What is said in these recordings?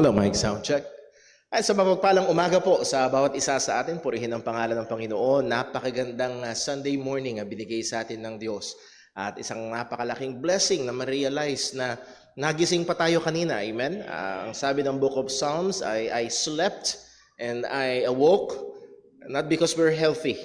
Hello, mic sound check. Ay, sa mapagpalang umaga po sa bawat isa sa atin, purihin ang pangalan ng Panginoon. Napakagandang Sunday morning ang binigay sa atin ng Diyos. At isang napakalaking blessing na ma-realize na nagising pa tayo kanina. Amen? Ang sabi ng Book of Psalms, I slept and I awoke, not because we're healthy,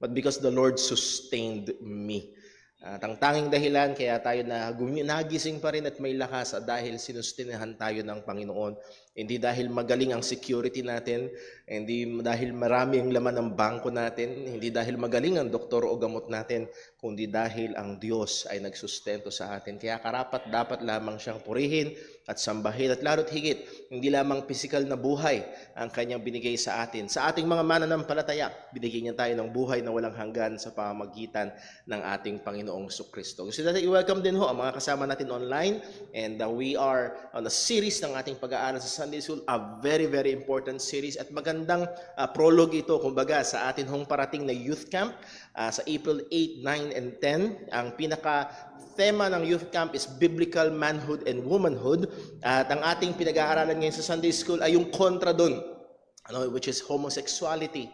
but because the Lord sustained me. At ang tanging dahilan kaya tayo nagising pa rin at may lakas dahil sinustinahan tayo ng Panginoon. Hindi dahil magaling ang security natin, hindi dahil marami ang laman ng bangko natin, hindi dahil magaling ang doktor o gamot natin, kundi dahil ang Diyos ay nagsustento sa atin. Kaya karapat dapat lamang siyang purihin at sambahin at lalo't higit, hindi lamang pisikal na buhay ang kanyang binigay sa atin. Sa ating mga mananampalataya, binigyan niya tayo ng buhay na walang hanggan sa pamamagitan ng ating Panginoong Kristo. Gusto natin i-welcome din ho ang mga kasama natin online, and we are on a series ng ating pag-aaral sa Sunday School, a very, very important series at magandang prologue ito, kumbaga, sa atin hong parating na youth camp sa April 8, 9, and 10. Ang pinaka-tema ng youth camp is Biblical Manhood and Womanhood. At ang ating pinag-aaralan ngayon sa Sunday School ay yung kontra dun, which is homosexuality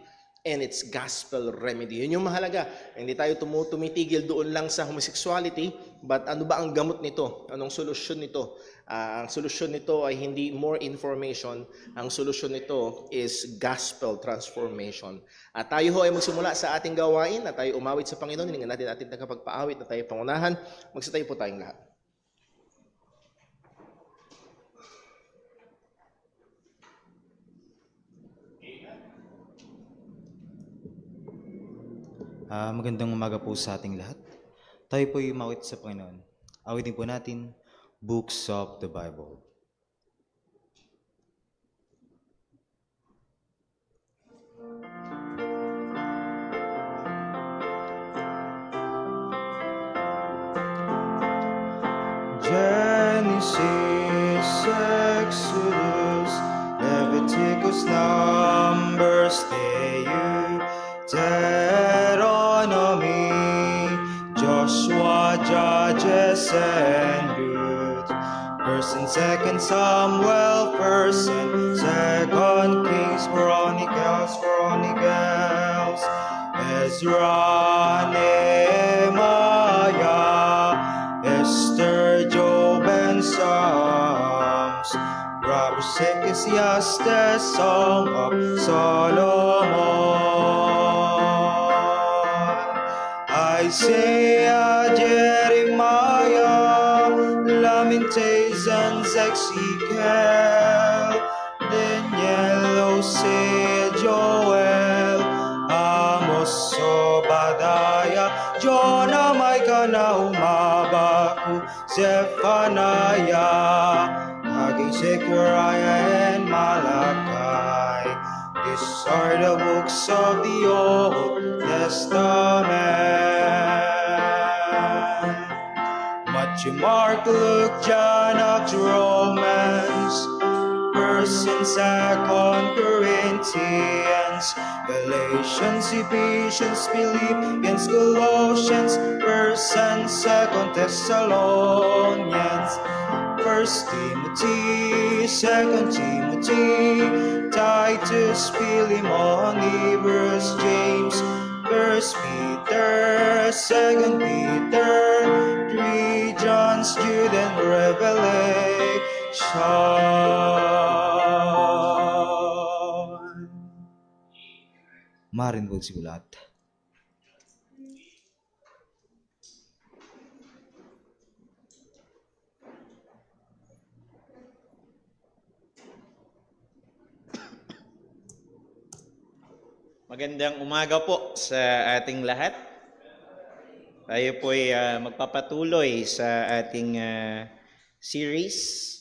and its gospel remedy. Yun yung mahalaga. Hindi tayo tumitigil doon lang sa homosexuality, but ano ba ang gamot nito? Anong solusyon nito? Ang solusyon nito ay hindi more information. Ang solusyon nito is gospel transformation. At tayo ho ay magsimula sa ating gawain at tayo umawit sa Panginoon. Hiningan natin ating tagapagpaawit na tayo pangunahan. Magsitayo po tayong lahat. Magandang umaga po sa ating lahat. Tayo po ay umawit sa Panginoon. Awitin po natin, Books of the Bible. Genesis, Exodus, Leviticus, Numbers, Deuteronomy, Joshua, Judges, and Ruth. 1st and 2nd Samuel, 1st and 2nd Kings, Chronicles, Ezra, Nehemiah, Esther, Job, and Psalms, Proverbs, Ecclesiastes, Song of Solomon, Isaiah, Jeremiah, Lamentations, Ezekiel, Daniel, Hosea, Joel, Amos, Obadiah, Jonah, Micah, Nahum, Habakkuk, Zephaniah, Haggai, Zechariah, and Malachi. These are the books of the Old Testament. Matthew, Mark, Luke, John, Acts, Romans, 1st and 2nd Corinthians, Galatians, Ephesians, Philippians, Colossians, 1st and 2nd Thessalonians, 1st Timothy, 2nd Timothy, Titus, Philemon, Hebrews, James, 1st Peter, 2nd Peter, 3 John, Jude, and Revelation. Marin po sigulat. Magandang umaga po sa ating lahat. Tayo po ay magpapatuloy sa ating series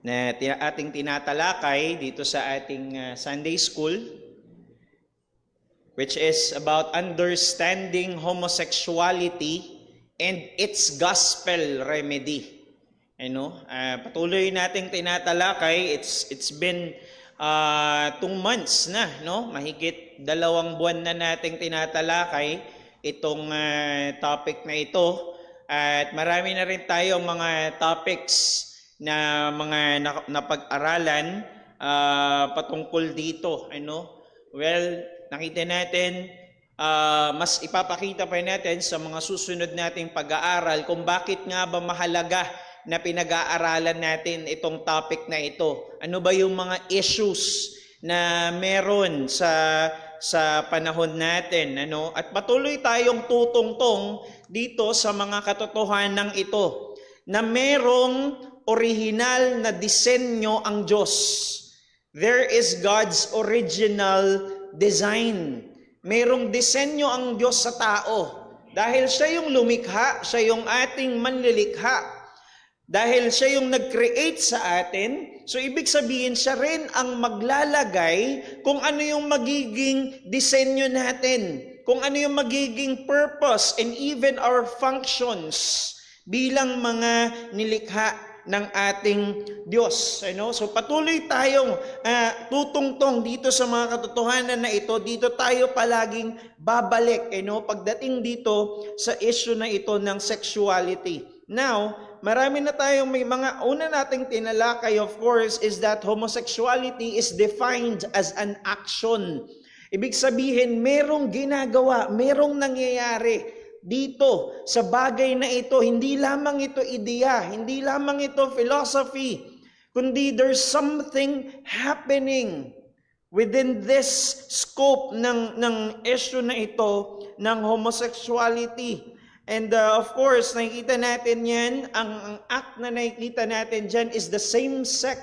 na ating tinatalakay dito sa ating Sunday School, which is about understanding homosexuality and its gospel remedy. Patuloy nating tinatalakay. It's been 2 months na, no? Mahigit 2 buwan na nating tinatalakay itong topic na ito. At marami na rin tayong mga topics na mga napag-aralan patungkol dito. Well, nakita natin, mas ipapakita pa natin sa mga susunod nating pag-aaral kung bakit nga ba mahalaga na pinag-aaralan natin itong topic na ito. Ano ba yung mga issues na meron sa panahon natin, At patuloy tayong tutungtong dito sa mga katotohanan ito na merong original na disenyo ang Diyos. There is God's original design. Merong disenyo ang Diyos sa tao. Dahil siya yung lumikha, siya yung ating manlilikha. Dahil siya yung nag-create sa atin, so ibig sabihin siya rin ang maglalagay kung ano yung magiging disenyo natin, kung ano yung magiging purpose and even our functions bilang mga nilikha ng ating Diyos. So patuloy tayong tutungtong dito sa mga katotohanan na ito. Dito tayo palaging babalik pagdating dito sa issue na ito ng sexuality. Now, marami na tayong may mga una nating tinalakay, of course, is that homosexuality is defined as an action. Ibig sabihin, merong ginagawa, merong nangyayari dito sa bagay na ito. Hindi lamang ito ideya, hindi lamang ito philosophy, kundi there's something happening within this scope ng issue na ito ng homosexuality. And of course, nakikita natin yan, ang act na nakikita natin dyan is the same-sex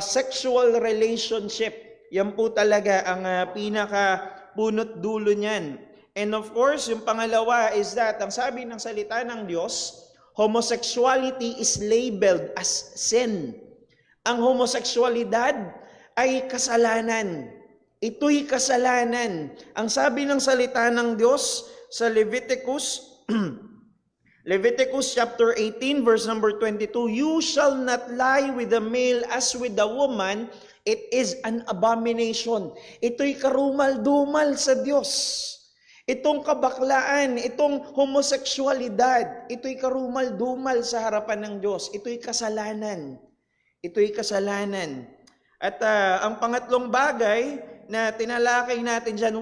sexual relationship. Yan po talaga ang pinaka-punot dulo niyan. And of course, yung pangalawa is that, ang sabi ng salita ng Diyos, homosexuality is labeled as sin. Ang homosexualidad ay kasalanan. Ito'y kasalanan. Ang sabi ng salita ng Diyos sa Leviticus chapter 18 verse number 22, you shall not lie with the male as with the woman, it is an abomination. Ito'y karumal-dumal sa Diyos. Itong kabaklaan, itong homosexualidad, ito'y karumal-dumal sa harapan ng Diyos. Ito'y kasalanan. Ito'y kasalanan. At ang pangatlong bagay na tinalakay natin dyan,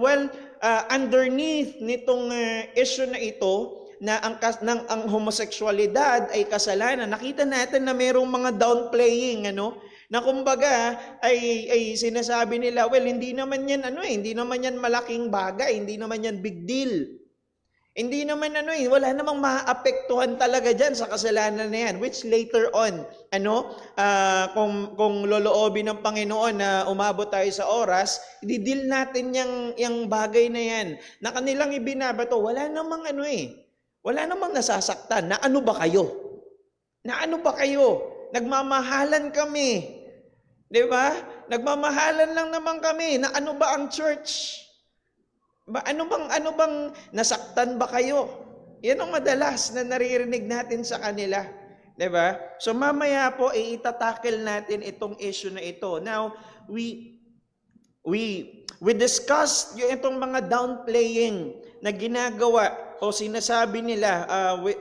underneath nitong issue na ito, na ang homosexualidad ay kasalanan, nakita natin na mayroong mga downplaying, na kumbaga ay sinasabi nila, hindi naman yan hindi naman yan malaking bagay, hindi naman yan big deal. Hindi naman wala namang maapektuhan talaga diyan sa kasalanan na yan, which later on, kung loloobin ng Panginoon na umabot tayo sa oras, i-deal natin yung bagay na yan. Na kanilang ibinabato, wala namang wala namang nasasaktan. Na ano ba kayo? Na ano ba kayo? Nagmamahalan kami. 'Di ba? Nagmamahalan lang naman kami. Na ano ba ang church? Ano bang nasaktan ba kayo? Yan ang madalas na naririnig natin sa kanila. 'Di ba? So mamaya po itatackle natin itong issue na ito. Now, we discussed yung itong mga downplaying na ginagawa o sinasabi nila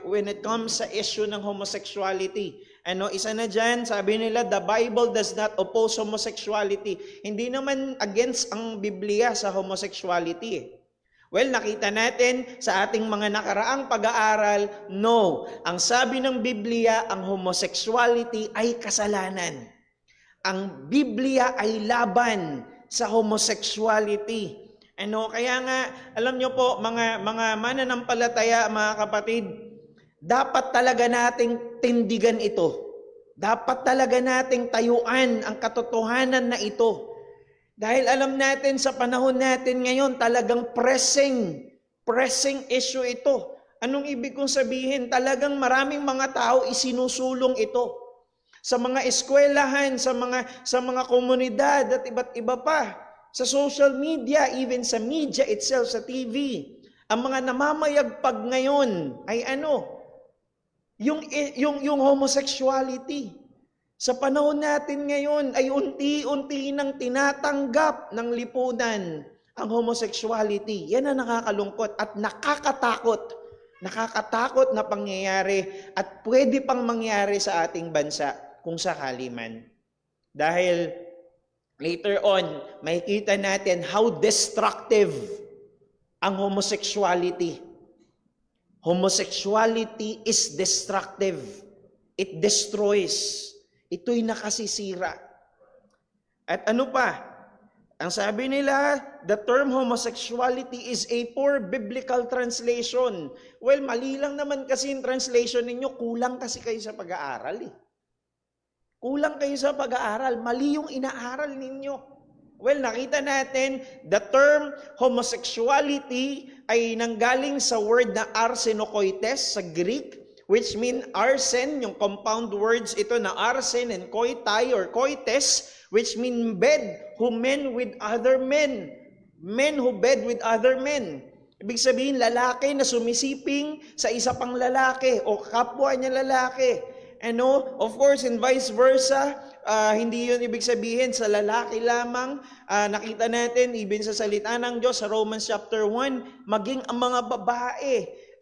when it comes sa issue ng homosexuality. Isa na dyan, sabi nila, the Bible does not oppose homosexuality. Hindi naman against ang Biblia sa homosexuality. Well, nakita natin sa ating mga nakaraang pag-aaral, no. Ang sabi ng Biblia, ang homosexuality ay kasalanan. Ang Biblia ay laban sa homosexuality. Kaya nga, alam nyo po, mga mananampalataya, mga kapatid, dapat talaga nating tindigan ito. Dapat talaga nating tayuan ang katotohanan na ito. Dahil alam natin sa panahon natin ngayon, talagang pressing issue ito. Anong ibig kong sabihin? Talagang maraming mga tao isinusulong ito. Sa mga eskwelahan, sa mga komunidad at iba't iba pa. Sa social media, even sa media itself, sa TV. Ang mga namamayagpag ngayon ay yung homosexuality. Sa panahon natin ngayon ay unti-unti nang tinatanggap ng lipunan ang homosexuality. Yan ang nakakalungkot at nakakatakot. Nakakatakot na pangyayari at pwede pang mangyari sa ating bansa kung sakali man. Dahil later on, makikita natin how destructive ang homosexuality. Homosexuality is destructive. It destroys. Ito'y nakasisira. At ano pa? Ang sabi nila, the term homosexuality is a poor biblical translation. Well, mali lang naman kasi yung translation ninyo, kulang kasi kayo sa pag-aaral eh. Kulang kayo sa pag-aaral, mali yung inaaral ninyo. Well, nakita natin, the term homosexuality ay nanggaling sa word na arsenokoites sa Greek, which mean arsen, yung compound words ito na arsen and koitai or koites, which mean bed, who men with other men. Men who bed with other men. Ibig sabihin, lalaki na sumisiping sa isa pang lalaki o kapwa niya lalaki. Of course, and vice versa, hindi yun ibig sabihin sa lalaki lamang. Nakita natin, even sa salita ng Diyos, sa Romans chapter 1, maging ang mga babae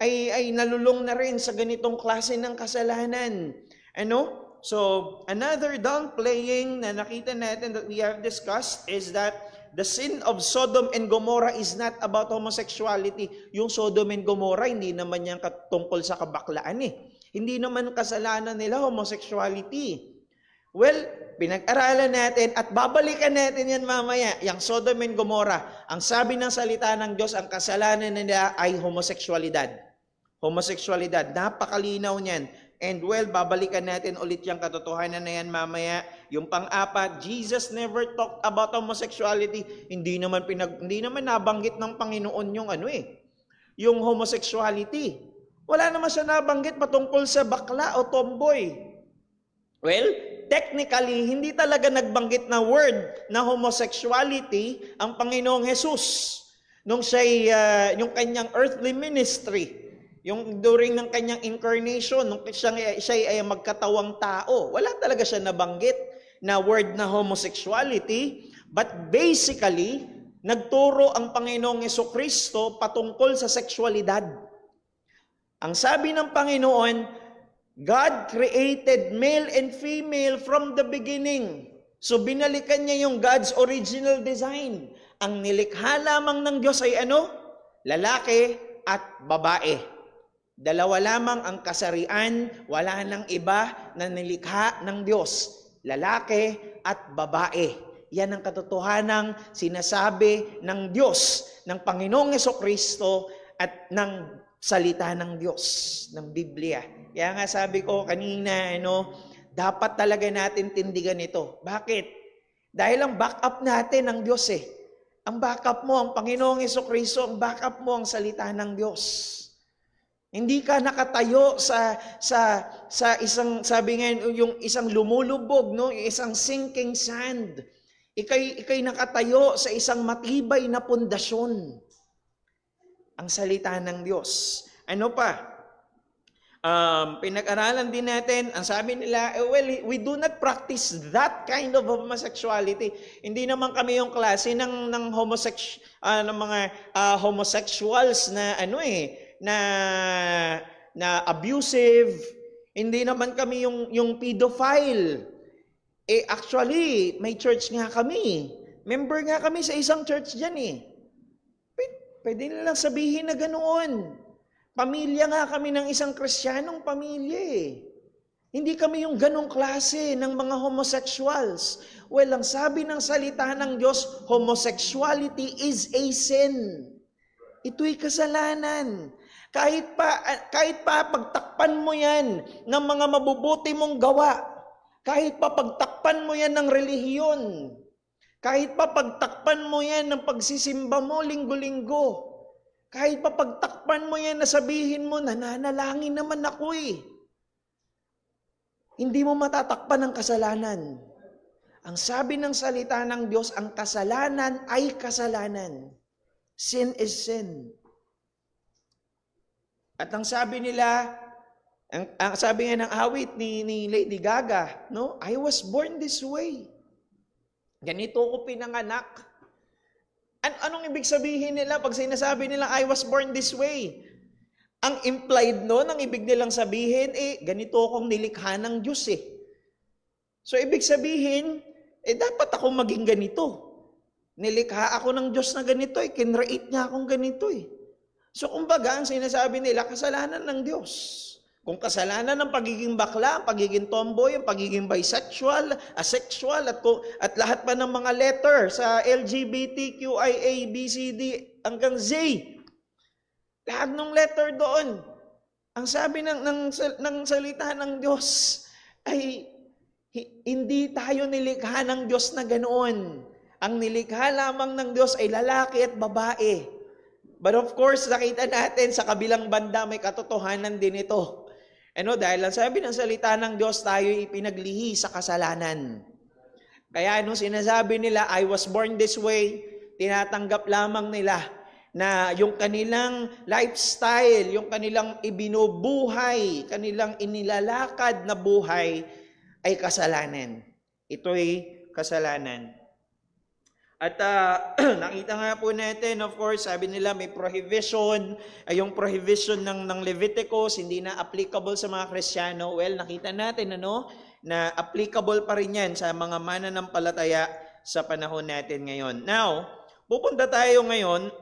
ay nalulong na rin sa ganitong klase ng kasalanan. So, another downplaying na nakita natin that we have discussed is that the sin of Sodom and Gomorrah is not about homosexuality. Yung Sodom and Gomorrah, hindi naman yan tungkol sa kabaklaan eh. Hindi naman kasalanan nila homosexuality. Well, pinag-aralan natin at babalikan natin yan mamaya, yung Sodom and Gomorrah. Ang sabi ng salita ng Diyos, ang kasalanan nila ay homosexualidad. Homosexualidad, napakalinaw niyan. And well, babalikan natin ulit yung katotohanan na yan mamaya. Yung pang-apat, Jesus never talked about homosexuality. Hindi naman nabanggit ng Panginoon yung homosexuality. Wala naman siya nabanggit patungkol sa bakla o tomboy. Well, technically, hindi talaga nagbanggit na word na homosexuality ang Panginoong Jesus nung siya'y yung kanyang earthly ministry. Yung during ng kanyang incarnation, nung siya ay magkatawang tao, wala talaga siya nabanggit na word na homosexuality, but basically, nagturo ang Panginoong Jesucristo patungkol sa sexualidad. Ang sabi ng Panginoon, God created male and female from the beginning. So binalikan niya yung God's original design. Ang nilikha lamang ng Diyos ay lalaki at babae. Dalawa lamang ang kasarian, wala nang iba na nilikha ng Diyos, lalaki at babae. Yan ang katotohanang sinasabi ng Diyos, ng Panginoong Jesucristo at ng salita ng Diyos, ng Biblia. Kaya nga sabi ko kanina, dapat talaga natin tindigan ito. Bakit? Dahil ang backup natin ang Diyos eh. Ang backup mo, ang Panginoong Jesucristo, ang backup mo, ang salita ng Diyos. Hindi ka nakatayo sa isang, sabi nga, yung isang lumulubog, yung isang sinking sand. Ikay nakatayo sa isang matibay na pundasyon. Ang salita ng Diyos. Ano pa? Pinag-aralan din natin, ang sabi nila, we do not practice that kind of homosexuality. Hindi naman kami yung klase ng mga homosexuals na na abusive. Hindi naman kami yung pedophile. Actually, may church nga kami. Member nga kami sa isang church dyan eh. Pwede nilang sabihin na ganoon. Pamilya nga kami ng isang Kristiyanong pamilya eh. Hindi kami yung ganong klase ng mga homosexuals. Well, ang sabi ng salita ng Diyos, homosexuality is a sin. Ito'y kasalanan. Kahit pa pagtakpan mo yan ng mga mabubuti mong gawa, kahit pa pagtakpan mo yan ng relihiyon, kahit pa pagtakpan mo yan ng pagsisimba mo linggo-linggo, kahit pa pagtakpan mo yan na sabihin mo, nananalangin naman ako eh. Hindi mo matatakpan ang kasalanan. Ang sabi ng salita ng Diyos, ang kasalanan ay kasalanan. Sin is sin. At ang sabi nila, ang sabi nga ng awit ni Lady Gaga, I was born this way. Ganito ko pinanganak. Anong ibig sabihin nila pag sinasabi nila, I was born this way? ang implied nun, ang ibig nilang sabihin, ganito akong nilikha ng Diyos eh. So ibig sabihin, dapat ako maging ganito. Nilikha ako ng Diyos na ganito eh, kinreate niya akong ganito eh. So kumbaga, ang sinasabi nila, kasalanan ng Diyos. Kung kasalanan ng pagiging bakla, ang pagiging tomboy, ang pagiging bisexual, asexual, at lahat pa ng mga letter sa LGBTQIA, BCD, hanggang Z. Lahat ng letter doon. Ang sabi ng salita ng Diyos ay hindi tayo nilikha ng Diyos na ganoon. Ang nilikha lamang ng Diyos ay lalaki at babae. But of course, nakita natin sa kabilang banda may katotohanan din ito. Dahil ang sabi ng salita ng Diyos, tayo ipinaglihi sa kasalanan. Kaya sinasabi nila, I was born this way, tinatanggap lamang nila na yung kanilang lifestyle, yung kanilang ibinubuhay, kanilang inilalakad na buhay ay kasalanan. Ito'y kasalanan. At nakita nga po natin, of course, sabi nila may prohibition, yung prohibition ng Leviticus, hindi na applicable sa mga Kristiyano. Well, nakita natin na applicable pa rin yan sa mga mananampalataya sa panahon natin ngayon. Now, pupunta tayo ngayon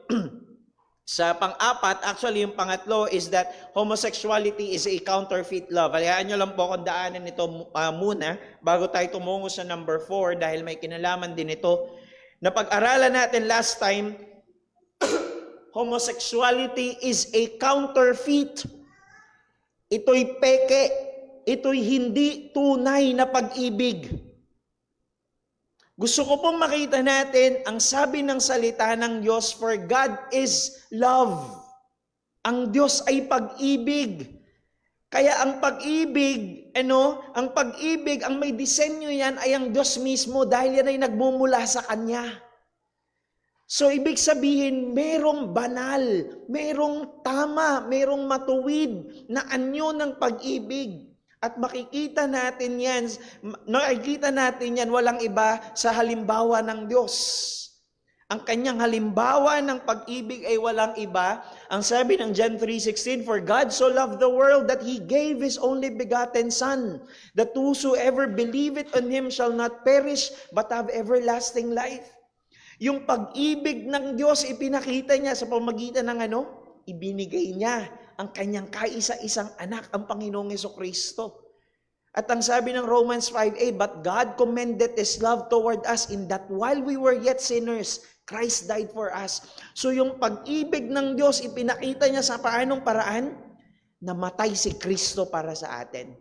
sa pang-apat, actually yung pangatlo is that homosexuality is a counterfeit love. Hayaan nyo lang po akong daanan ito muna bago tayo tumungo sa number 4 dahil may kinalaman din ito. Napag-aralan natin last time, homosexuality is a counterfeit. Ito'y peke. Ito'y hindi tunay na pag-ibig. Gusto ko pong makita natin ang sabi ng salita ng Diyos, for God is love. Ang Diyos ay pag-ibig. Kaya ang pag-ibig, ang may disenyo yan ay ang Diyos mismo dahil yan ay nagmumula sa Kanya. So ibig sabihin, merong banal, merong tama, merong matuwid na anyo ng pag-ibig. At makikita natin yan walang iba sa halimbawa ng Diyos. Ang kanyang halimbawa ng pag-ibig ay walang iba. Ang sabi ng John 3:16, for God so loved the world that He gave His only begotten Son, that whosoever believeth on Him shall not perish, but have everlasting life. Yung pag-ibig ng Diyos, ipinakita niya sa pamagitan ng ibinigay niya ang kanyang kaisa-isang anak, ang Panginoong Jesucristo. At ang sabi ng Romans 5:8, but God commended His love toward us in that while we were yet sinners, Christ died for us. So yung pag-ibig ng Diyos, ipinakita niya sa paanong paraan? Namatay si Kristo para sa atin.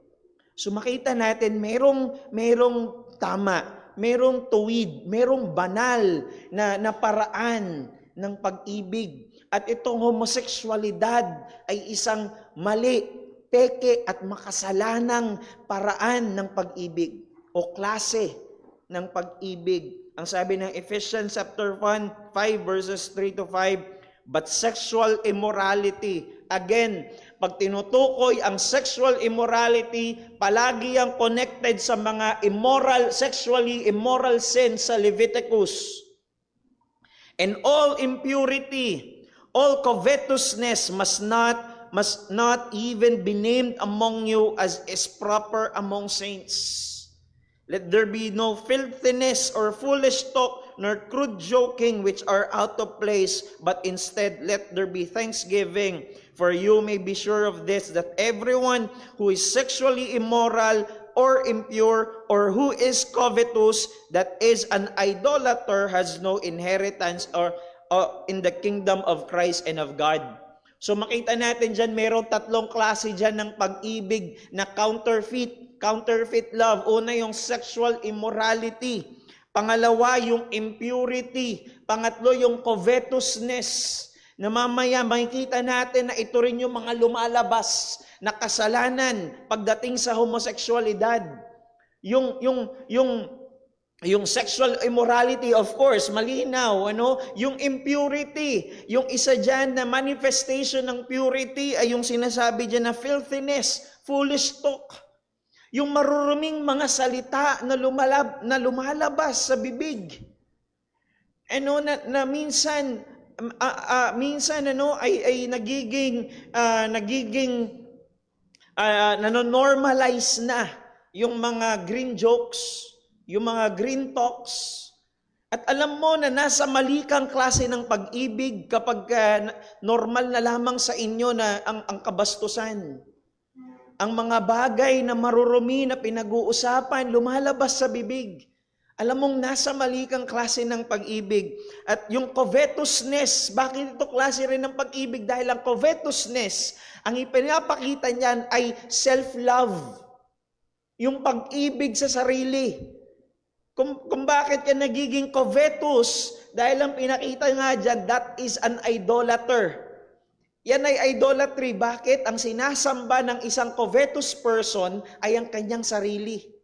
So makita natin, merong tama, merong tuwid, merong banal na paraan ng pag-ibig. At itong homosexualidad ay isang mali, peke at makasalanang paraan ng pag-ibig o klase ng pag-ibig. Ang sabi ng Ephesians chapter 5 verses 3 to 5, but sexual immorality, again, pag tinutukoy ang sexual immorality, palagi ang connected sa mga sexually immoral sins sa Leviticus. And all impurity, all covetousness must not even be named among you as is proper among saints. Let there be no filthiness or foolish talk, nor crude joking which are out of place, but instead let there be thanksgiving. For you may be sure of this, that everyone who is sexually immoral or impure, or who is covetous, that is an idolater, has no inheritance or in the kingdom of Christ and of God. So makita natin dyan, merong tatlong klase dyan ng pag-ibig na counterfeit love. Una yung sexual immorality. Pangalawa yung impurity. Pangatlo yung covetousness. Na mamaya makikita natin na ito rin yung mga lumalabas na kasalanan pagdating sa homosexualidad. Yung sexual immorality, of course, malinaw, yung impurity, yung isa dyan na manifestation ng purity ay yung sinasabi dyan na filthiness, foolish talk. Yung maruruming mga salita na lumalabas sa bibig. Na minsan minsan ay nanonormalize na yung mga green jokes, yung mga green talks. At alam mo na nasa mali kang klase ng pag-ibig kapag normal na lamang sa inyo na ang kabastusan. Ang mga bagay na marurumi na pinag-uusapan, lumalabas sa bibig. Alam mong nasa mali kang klase ng pag-ibig. At yung covetousness, bakit ito klase rin ng pag-ibig? Dahil ang covetousness, ang ipinapakita niyan ay self-love. Yung pag-ibig sa sarili. Kung bakit ka nagiging covetous, dahil ang pinakita nga dyan, that is an idolater. Yan ay idolatry. Bakit? Ang sinasamba ng isang covetous person ay ang kanyang sarili.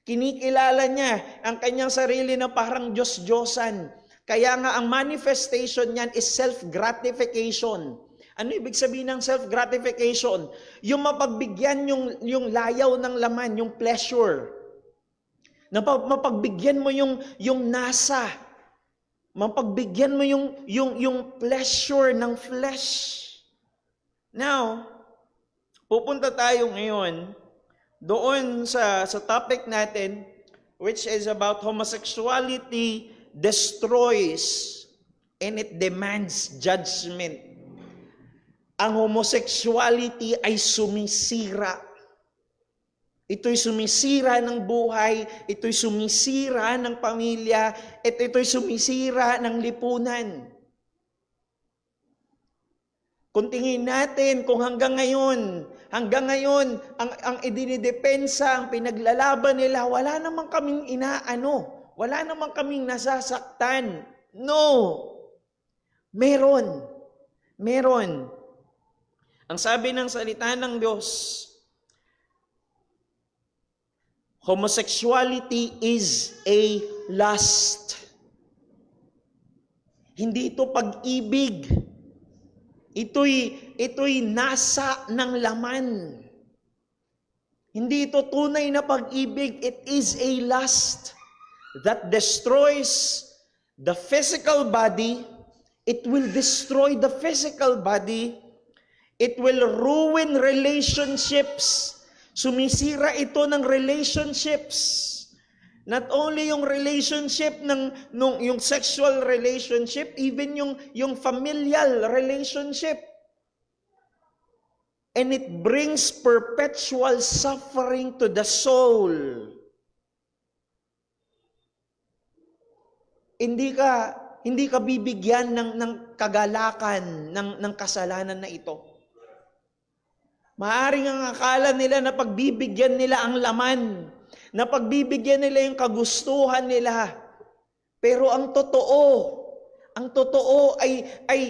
Kinikilala niya ang kanyang sarili na parang Diyos-Diyosan. Kaya nga ang manifestation niyan is self-gratification. Ano ibig sabihin ng self-gratification? Yung mapagbigyan yung layaw ng laman, yung pleasure. Mapagbigyan mo yung nasa. Mapagbigyan mo yung pleasure ng flesh. Now, pupunta tayo ngayon doon sa topic natin, which is about homosexuality destroys and it demands judgment. Ang homosexuality ay sumisira. Ito'y sumisira ng buhay, ito'y sumisira ng pamilya, at ito'y sumisira ng lipunan. Kung tingin natin kung hanggang ngayon, ang idinidepensa, ang pinaglalaban nila, wala namang kaming wala namang kaming nasasaktan. No! Meron. Ang sabi ng salita ng Diyos, homosexuality is a lust. Hindi ito pag-ibig. Ito'y nasa ng laman. Hindi ito tunay na pag-ibig. It is a lust that destroys the physical body. It will destroy the physical body. It will ruin relationships. Sumisira ito ng relationships. Not only yung relationship yung sexual relationship, even yung familial relationship. And it brings perpetual suffering to the soul. Hindi ka bibigyan ng kagalakan ng kasalanan na ito. Maaring ang akala nila na pagbibigyan nila ang laman, na pagbibigyan nila yung kagustuhan nila. Pero ang totoo ay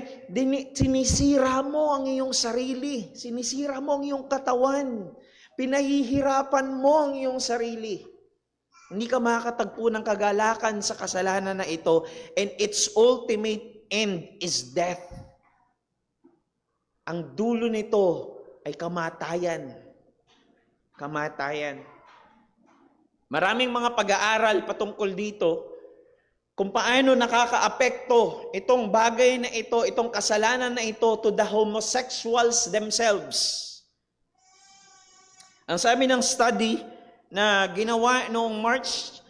sinisira mo ang iyong sarili, sinisira mo ang iyong katawan, pinahihirapan mo ang iyong sarili. Hindi ka makakatagpo ng kagalakan sa kasalanan na ito, and its ultimate end is death. Ang dulo nito ay kamatayan. Kamatayan. Maraming mga pag-aaral patungkol dito kung paano nakakaapekto itong bagay na ito, itong kasalanan na ito to the homosexuals themselves. Ang sabi ng study na ginawa noong March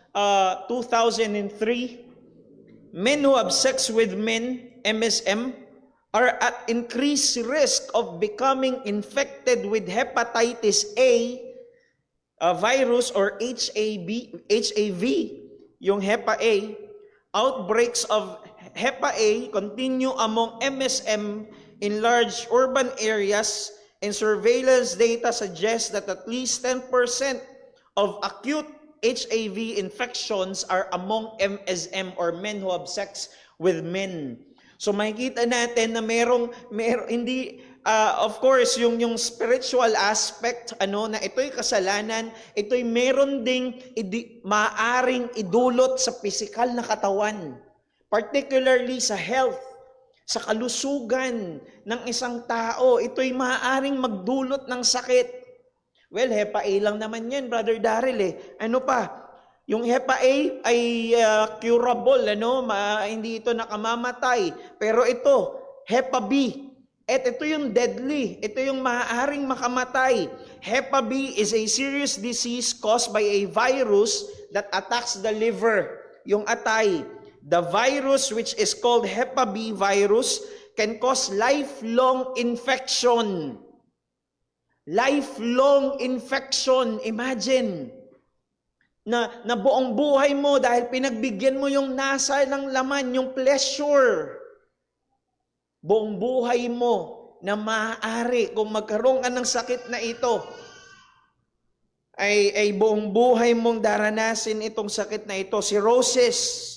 2003, men who have sex with men, MSM, are at increased risk of becoming infected with hepatitis A virus or HAV, yung HEPA A. Outbreaks of HEPA A continue among MSM in large urban areas, and surveillance data suggests that at least 10% of acute HAV infections are among MSM or men who have sex with men. So makikita natin na merong hindi of course yung spiritual aspect na ito'y kasalanan, ito'y meron ding maaring idulot sa physical na katawan, particularly sa health, sa kalusugan ng isang tao. Ito'y maaring magdulot ng sakit. Well, HEPA A lang naman yan, Brother Daryl . Ano pa? Yung Hepa A ay curable, hindi ito nakamamatay. Pero ito, Hepa B, at ito yung deadly, ito yung maaaring makamatay. Hepa B is a serious disease caused by a virus that attacks the liver, yung atay. The virus, which is called Hepa B virus, can cause lifelong infection. Lifelong infection, imagine. Na buong buhay mo dahil pinagbigyan mo yung nasa ng laman, yung pleasure. Buong buhay mo na maaari kung magkaroon ka ng sakit na ito, ay buong buhay mong daranasin itong sakit na ito. Cirrhosis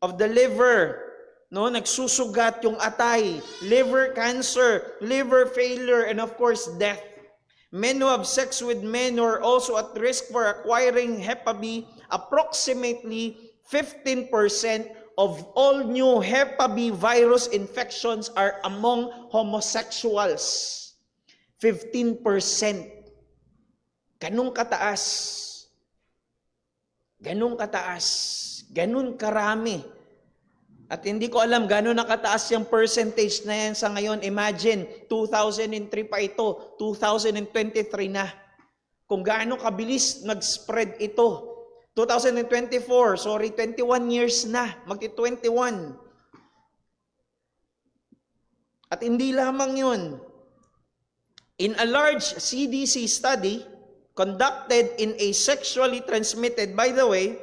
of the liver, nagsusugat yung atay, liver cancer, liver failure, and of course, death. Men who have sex with men who are also at risk for acquiring Hepa B, approximately 15% of all new Hepa B virus infections are among homosexuals. 15%. Ganun kataas. Ganun kataas. Ganun karami. At hindi ko alam gano'n nakataas yung percentage na yan sa ngayon. Imagine, 2003 pa ito, 2023 na. Kung gaano kabilis nag-spread ito. 2024, 21 years na, magti-21. At hindi lamang yun. In a large CDC study conducted in a sexually transmitted, by the way,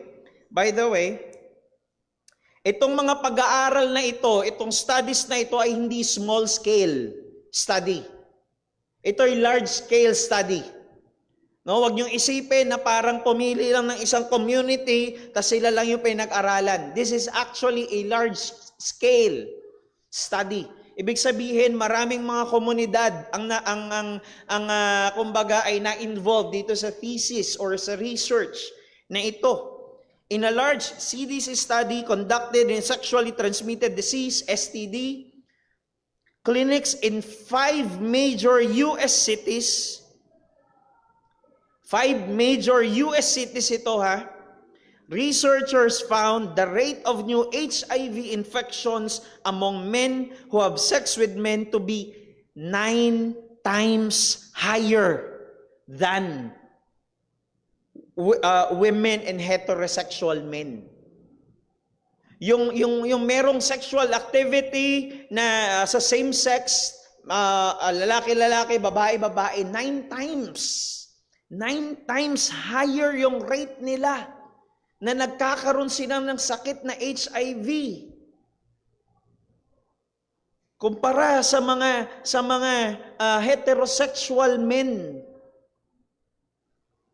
itong mga pag-aaral na ito, itong studies na ito ay hindi small scale study. Ito ay large scale study. Huwag niyong isipin na parang pumili lang ng isang community, tas sila lang yung pinag-aralan. This is actually a large scale study. Ibig sabihin, maraming mga komunidad kumbaga ay na-involve dito sa thesis or sa research na ito. In a large CDC study conducted in sexually transmitted disease, STD, clinics in 5 major U.S. cities, 5 major U.S. cities ito researchers found the rate of new HIV infections among men who have sex with men to be 9 times higher than women and heterosexual men. Yung merong sexual activity na sa same sex, lalaki-lalaki, babae-babae, 9 times. 9 times higher yung rate nila na nagkakaroon sila ng sakit na HIV. Kumpara sa mga heterosexual men.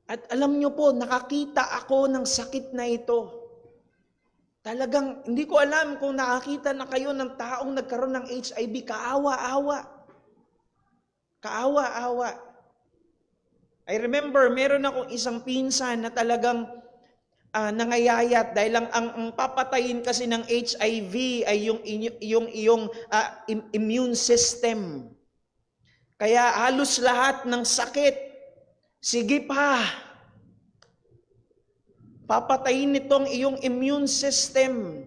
At alam nyo po, nakakita ako ng sakit na ito. Talagang, hindi ko alam kung nakakita na kayo ng taong nagkaroon ng HIV. Kaawa-awa. Kaawa-awa. I remember, meron akong isang pinsan na talagang nangayayat dahil ang papatayin kasi ng HIV ay yung iyong immune system. Kaya halos lahat ng sakit, sige pa. Papatayin nitong iyong immune system.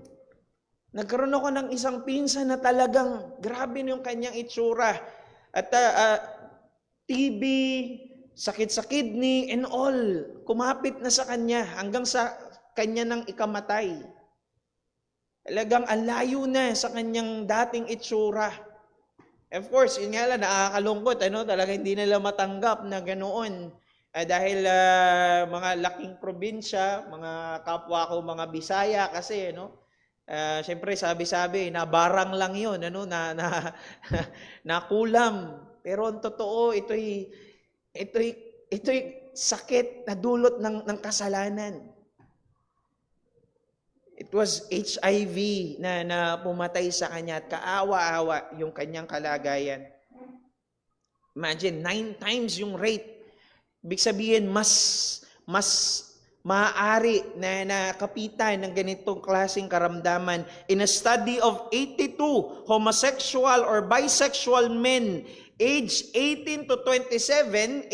Nagkaroon ako ng isang pinsan na talagang grabe yung kanyang itsura. At TB, sakit sa kidney, and all. Kumapit na sa kanya hanggang sa kanya nang ikamatay. Talagang ang layo na sa kanyang dating itsura. Of course, yun nga lang, nakakalungkot. Talaga hindi nila matanggap na ganoon. Dahil mga laking probinsya, mga kapwa ko, mga Bisaya kasi, siyempre sabi-sabi, nabarang lang yun, nakulam. Pero ang totoo, ito'y sakit na dulot ng kasalanan. It was HIV na pumatay sa kanya at kaawa-awa yung kanyang kalagayan. Imagine, 9 times yung rate. Ibig sabihin, mas maaari na nakapitan ng ganitong klaseng karamdaman. In a study of 82 homosexual or bisexual men aged 18 to 27,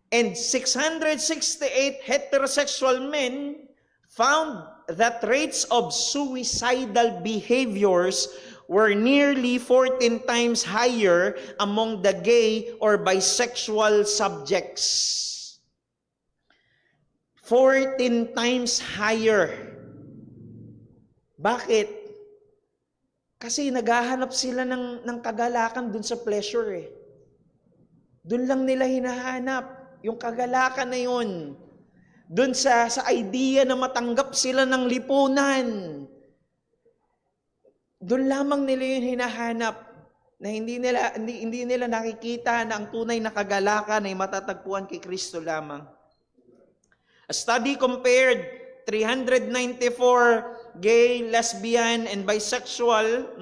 And 668 heterosexual men found that rates of suicidal behaviors were nearly 14 times higher among the gay or bisexual subjects. 14 times higher. Bakit? Kasi naghahanap sila ng kagalakan dun sa pleasure eh. Dun lang nila hinahanap yung kagalakan na yun. Dun sa idea na matanggap sila ng lipunan. Dun lamang nila yung hinahanap na hindi nila nakikita na ang tunay na kagalakan ay matatagpuan kay Kristo lamang. A study compared 394 gay, lesbian, and bisexual,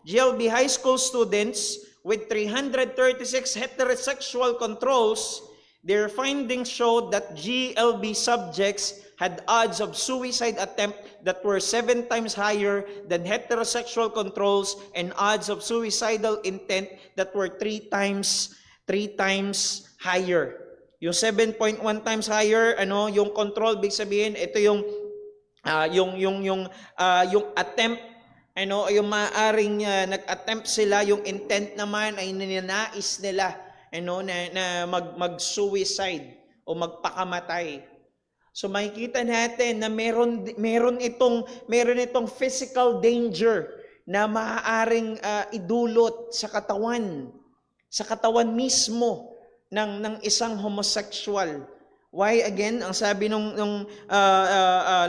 GLB high school students with 336 heterosexual controls. Their findings showed that GLB subjects had odds of suicide attempt that were 7 times higher than heterosexual controls and odds of suicidal intent that were 3 times higher. Yung 7.1 times higher, yung control, big sabihin, ito yung attempt, yung maaring nag-attempt sila, yung intent naman ay ninanais nila, na mag-suicide o magpakamatay. So makikita natin na meron itong physical danger na maaaring idulot sa katawan mismo ng isang homosexual. Why again? Ang sabi nung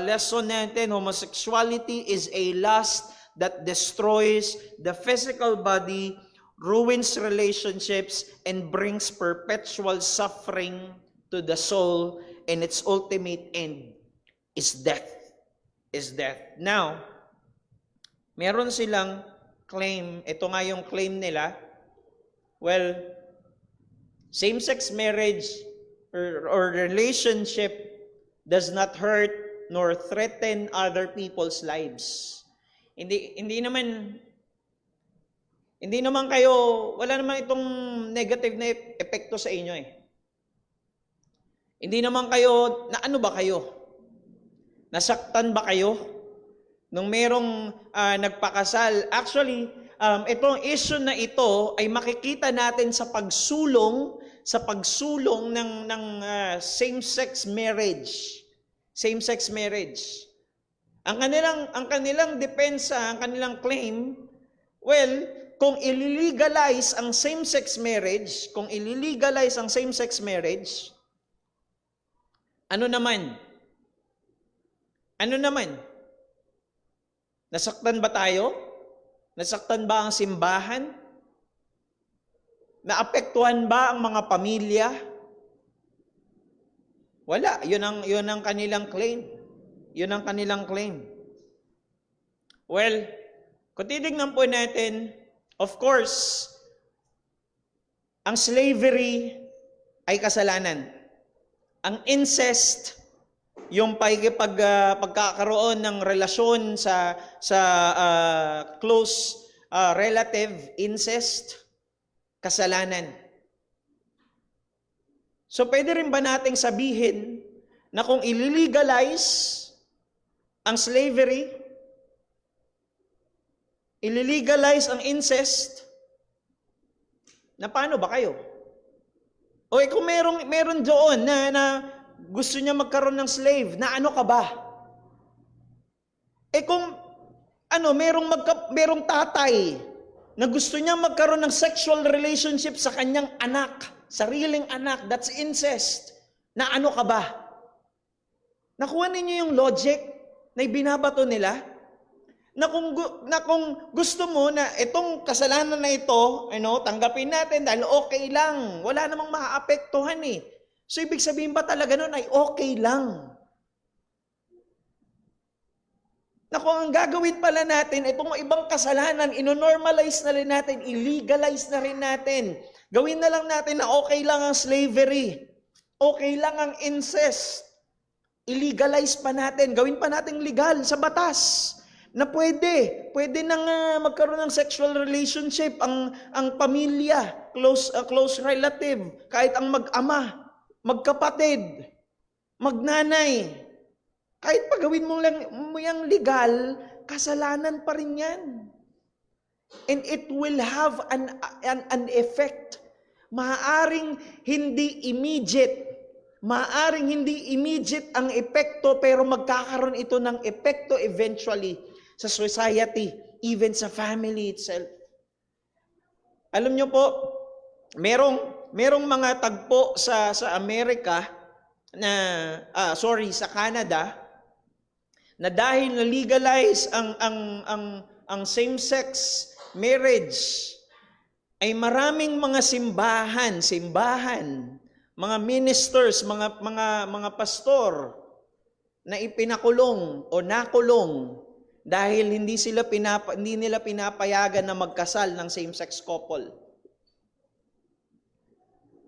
lesson natin, homosexuality is a lust that destroys the physical body, ruins relationships, and brings perpetual suffering to the soul, and its ultimate end is death. Now, meron silang claim, ito nga yung claim nila, well, same-sex marriage or relationship does not hurt nor threaten other people's lives. Hindi naman kayo, wala naman itong negative na epekto sa inyo eh. Hindi naman kayo, ano ba kayo? Nasaktan ba kayo? Nung merong nagpakasal. Actually, itong issue na ito ay makikita natin sa pagsulong ng same-sex marriage. Same-sex marriage. Ang kanilang depensa, ang kanilang claim, well, kung ililegalize ang same-sex marriage, ano naman? Nasaktan ba tayo? Nasaktan ba ang simbahan? Naapektuhan ba ang mga pamilya? Wala. Yun ang kanilang claim. Well, kung titignan po natin, of course, ang slavery ay kasalanan. Ang incest, yung pagkakaroon ng relasyon sa close relative, incest, kasalanan. So pwede rin ba nating sabihin na kung ililegalize ang slavery, ililegalize ang incest, na paano ba kayo? O kung meron doon na gusto niya magkaroon ng slave, na ano ka ba? Kung merong tatay na gusto niya magkaroon ng sexual relationship sa kanyang anak, sariling anak, that's incest. Na ano ka ba? Nakuha ninyo yung logic na ibinabato nila? Na kung gusto mo na itong kasalanan na ito, tanggapin natin dahil okay lang. Wala namang maaapektuhan eh. So ibig sabihin ba talaga nun ay okay lang? Na kung ang gagawin pala natin, itong ibang kasalanan, inonormalize na rin natin, illegalize na rin natin. Gawin na lang natin na okay lang ang slavery. Okay lang ang incest. Illegalize pa natin. Gawin pa natin legal sa batas. Na pwede nang magkaroon ng sexual relationship ang pamilya, close relative, kahit ang mag-ama, magkapatid, magnanay. Kahit pagawin mo lang mo yung legal, kasalanan pa rin yan. And it will have an effect. Maaaring hindi immediate ang epekto, pero magkakaroon ito ng epekto eventually sa society, even sa family itself. Alam nyo po, merong mga tagpo sa Amerika sa Canada, na dahil na-legalize ang same-sex marriage, ay maraming mga simbahan, mga ministers, mga pastor na ipinakulong o nakulong dahil hindi nila pinapayagan na magkasal ng same-sex couple.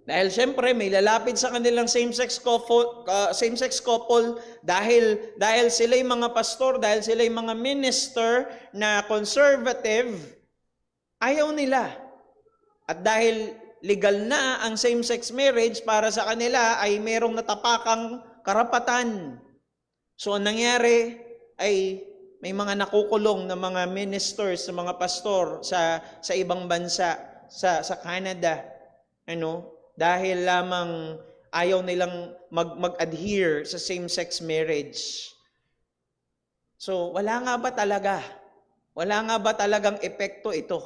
Dahil siyempre may lalapit sa kanilang same-sex couple dahil sila'y mga pastor, dahil sila'y mga minister na conservative, ayaw nila. At dahil legal na ang same-sex marriage, para sa kanila ay merong natapakang karapatan. So ang nangyari ay may mga nakukulong na mga ministers, na mga pastor sa ibang bansa, sa Canada. Dahil lamang ayaw nilang mag-adhere sa same-sex marriage. So, wala nga ba talagang epekto ito?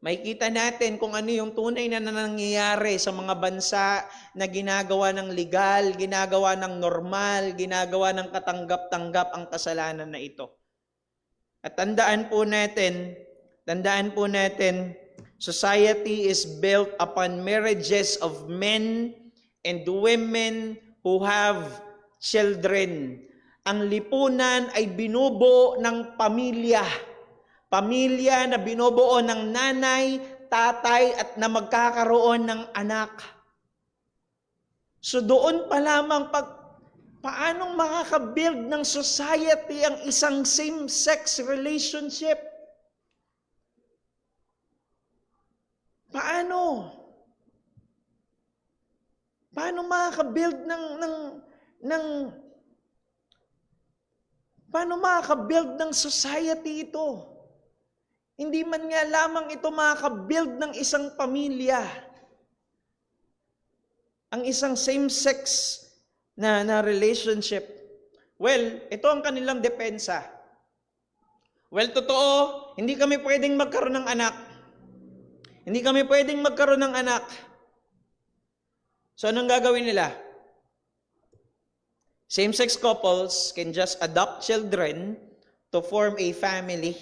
Makikita natin kung ano yung tunay na nangyayari sa mga bansa na ginagawa ng legal, ginagawa ng normal, ginagawa ng katanggap-tanggap ang kasalanan na ito. At tandaan po natin, society is built upon marriages of men and women who have children. Ang lipunan ay binubuo ng pamilya. Pamilya na binubuo ng nanay, tatay, at na magkakaroon ng anak. So doon pa lamang paanong makakabuild ng society ang isang same-sex relationship? Paano? Paano makaka-build ng society ito? Hindi man nga lamang ito makaka-build ng isang pamilya. Ang isang same-sex na relationship. Well, ito ang kanilang depensa. Well, totoo, hindi kami pwedeng magkaroon ng anak. Hindi kami pwedeng magkaroon ng anak. So, anong gagawin nila? Same-sex couples can just adopt children to form a family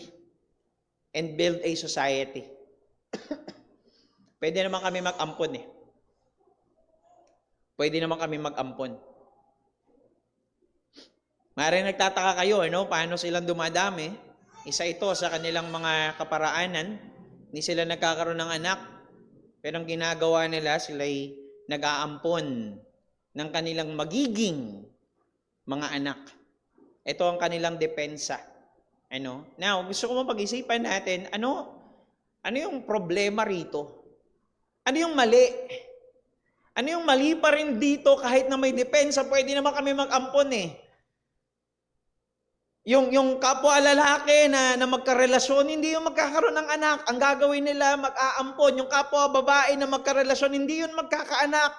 and build a society. Pwede naman kami mag-ampon eh. Pwede naman kami mag-ampon. Maaaring nagtataka kayo, paano silang dumadami? Isa ito sa kanilang mga kaparaanan. Hindi sila nagkakaroon ng anak, pero ang ginagawa nila, sila'y nag-aampon ng kanilang magiging mga anak. Ito ang kanilang depensa. Now, gusto ko mapag-isipan natin, ano yung problema rito? Ano yung mali? Ano yung mali pa rin dito kahit na may depensa, pwede naman kami mag-ampon eh. Yung kapwa lalaki na magkarelasyon, hindi yung magkakaroon ng anak. Ang gagawin nila, mag-aampon. Yung kapwa babae na magkarelasyon, hindi yun magkakaanak.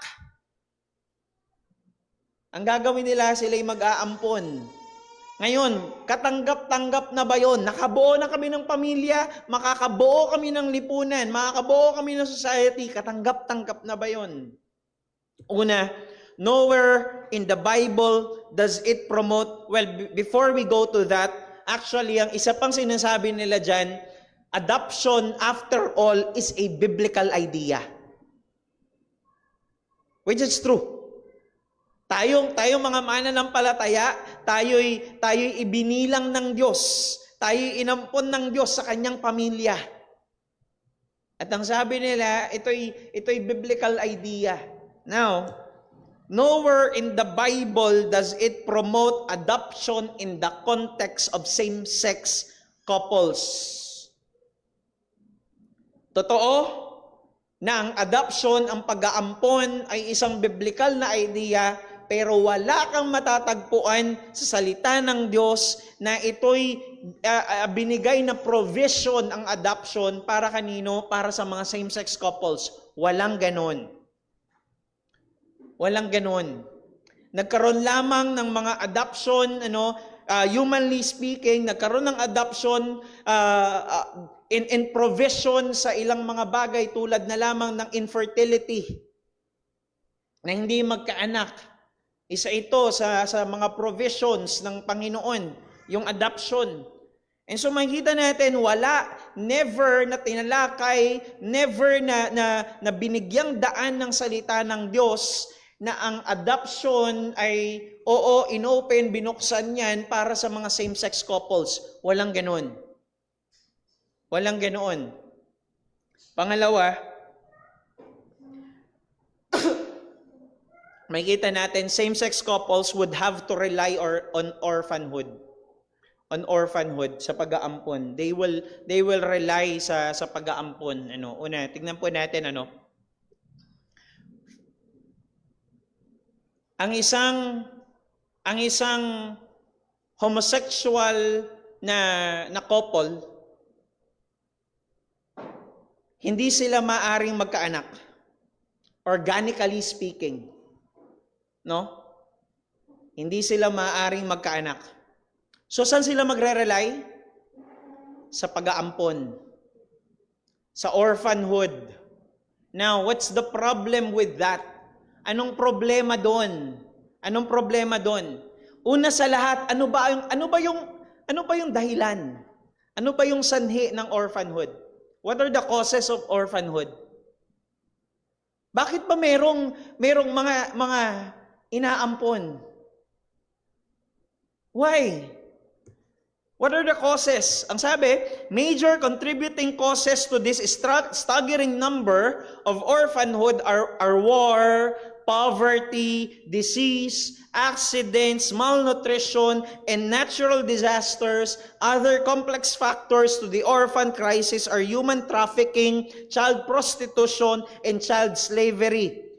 Ang gagawin nila, sila'y mag-aampon. Ngayon, katanggap-tanggap na ba yun? Nakabuo na kami ng pamilya, makakabuo kami ng lipunan, makakabuo kami ng society, katanggap-tanggap na ba yun? Una, nowhere in the Bible does it promote, before we go to that, actually, ang isa pang sinasabi nila dyan, adoption, after all, is a biblical idea. Which is true. Tayong mga mananampalataya, tayo'y ibinilang ng Diyos. Tayo'y inampon ng Diyos sa kanyang pamilya. At ang sabi nila, ito'y biblical idea. Now, nowhere in the Bible does it promote adoption in the context of same-sex couples. Totoo, na ang adoption, ang pag-aampon ay isang biblical na idea, pero wala kang matatagpuan sa salita ng Diyos na ito'y binigay na provision ang adoption para kanino? Para sa mga same-sex couples. Walang ganon. Walang ganon. Nagkaroon lamang ng mga adoption, humanly speaking, nagkaroon ng adoption in provision sa ilang mga bagay tulad na lamang ng infertility, na hindi magkaanak. Isa ito sa mga provisions ng Panginoon, yung adoption. And so makikita natin, never na tinalakay, never na binigyang daan ng salita ng Diyos na ang adoption ay, inopen, binuksan yan para sa mga same-sex couples. Walang ganoon. Walang ganoon. Pangalawa, makikita natin, same-sex couples would have to rely on orphanhood. On orphanhood, sa pag-aampon. They will rely sa pag-aampon. Una, tingnan po natin, Ang isang homosexual na couple, hindi sila maaring magkaanak. Organically speaking. No? Hindi sila maaring magkaanak. So, saan sila magre-rely? Sa pag-aampon. Sa orphanhood. Now, what's the problem with that? Anong problema doon? Anong problema doon? Una sa lahat, ano ba yung dahilan? Ano ba yung sanhi ng orphanhood? What are the causes of orphanhood? Bakit ba merong mga inaampon? Why? What are the causes? Ang sabi, major contributing causes to this staggering number of orphanhood are war, poverty, disease, accidents, malnutrition, and natural disasters. Other complex factors to the orphan crisis are human trafficking, child prostitution, and child slavery.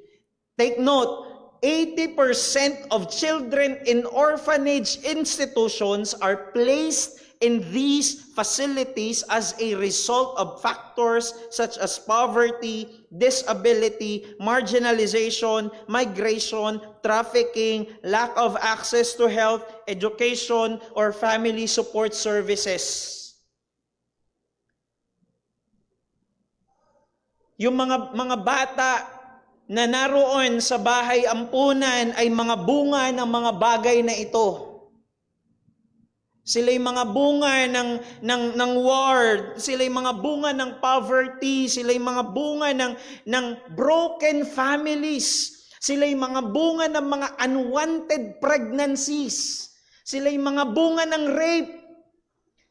Take note, 80% of children in orphanage institutions are placed in these facilities as a result of factors such as poverty, disability, marginalization, migration, trafficking, lack of access to health, education, or family support services. Yung mga bata na naroon sa bahay ampunan ay mga bunga ng mga bagay na ito. Sila'y mga bunga ng war, sila'y mga bunga ng poverty, sila'y mga bunga ng broken families, sila'y mga bunga ng mga unwanted pregnancies, sila'y mga bunga ng rape,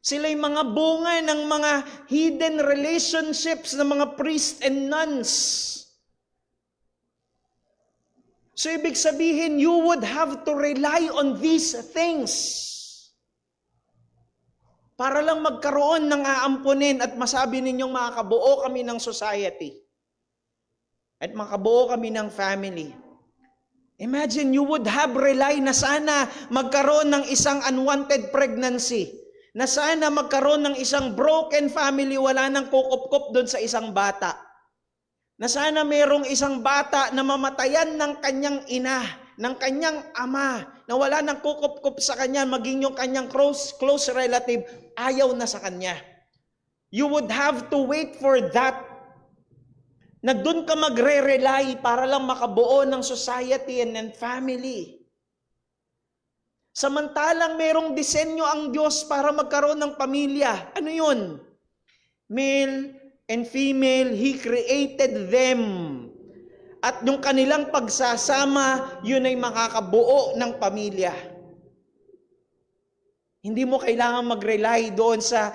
sila'y mga bunga ng mga hidden relationships ng mga priests and nuns. So ibig sabihin, you would have to rely on these things para lang magkaroon ng aampunin at masabi ninyong makakabuo kami ng society at makabuo kami ng family. Imagine, you would have rely na sana magkaroon ng isang unwanted pregnancy, na sana magkaroon ng isang broken family, wala nang kukup-kup doon sa isang bata, na sana mayroong isang bata na mamatayan ng kanyang ina, ng kanyang ama, na wala nang kukup-kup sa kanya, maging yung kanyang close relative, ayaw na sa kanya. You would have to wait for that, na doon ka magre-rely para lang makabuo ng society and family. Samantalang merong disenyo ang Diyos para magkaroon ng pamilya. Ano yun? Male and female, He created them. At yung kanilang pagsasama, yun ay makakabuo ng pamilya. Hindi mo kailangan mag-rely doon sa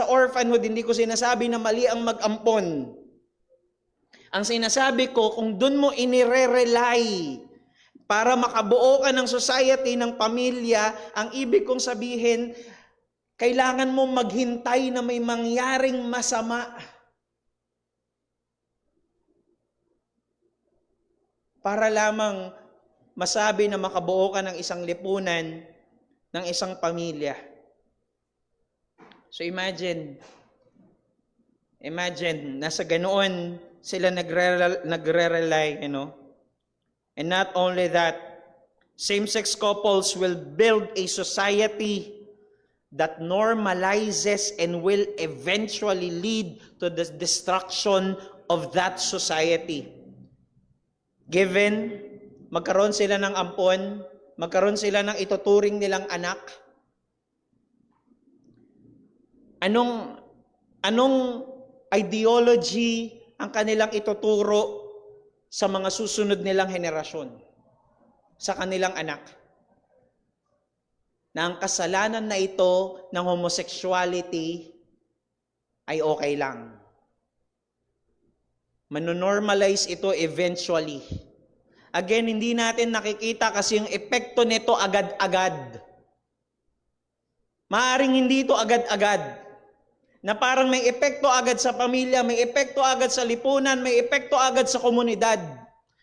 orphanhood. Hindi ko sinasabi na mali ang mag-ampon. Ang sinasabi ko, kung doon mo inire-rely para makabuo ka ng society, ng pamilya, ang ibig kong sabihin, kailangan mo maghintay na may mangyaring masama. para lamang masabi na makabuo ka ng isang lipunan, ng isang pamilya. So imagine, nasa ganoon sila nagre-rely, And not only that, same-sex couples will build a society that normalizes and will eventually lead to the destruction of that society. Given, magkaroon sila ng ampon, magkaroon sila ng ituturing nilang anak. Anong ideology ang kanilang ituturo sa mga susunod nilang henerasyon, sa kanilang anak? Na ang kasalanan na ito ng homosexuality ay okay lang. Manonormalize ito eventually. Again, hindi natin nakikita kasi yung epekto nito agad-agad. Maaring hindi ito agad-agad. Na parang may epekto agad sa pamilya, may epekto agad sa lipunan, may epekto agad sa komunidad,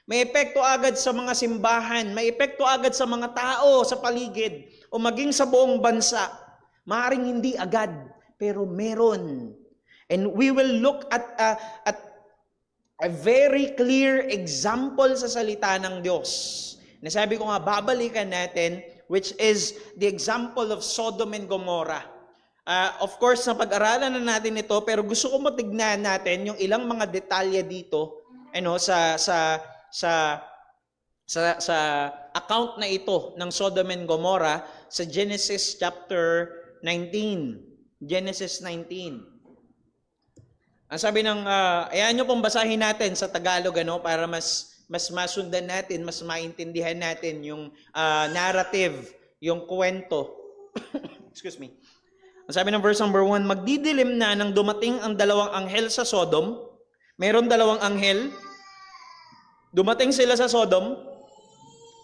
may epekto agad sa mga simbahan, may epekto agad sa mga tao sa paligid, o maging sa buong bansa. Maaring hindi agad, pero meron. And we will look at a very clear example sa salita ng Diyos. Nasabi ko nga, babalikan natin, which is the example of Sodom and Gomorrah. Of course, napag-aralan na natin ito, pero gusto ko matignan natin yung ilang mga detalye dito, sa account na ito ng Sodom and Gomorrah sa Genesis chapter 19. Genesis 19. Ang sabi ng, ayan nyo pong basahin natin sa Tagalog, para mas masundan natin, mas maintindihan natin yung narrative, yung kwento. Excuse me. Ang sabi ng verse number 1, magdidilim na nang dumating ang dalawang anghel sa Sodom. Meron dalawang anghel. Dumating sila sa Sodom.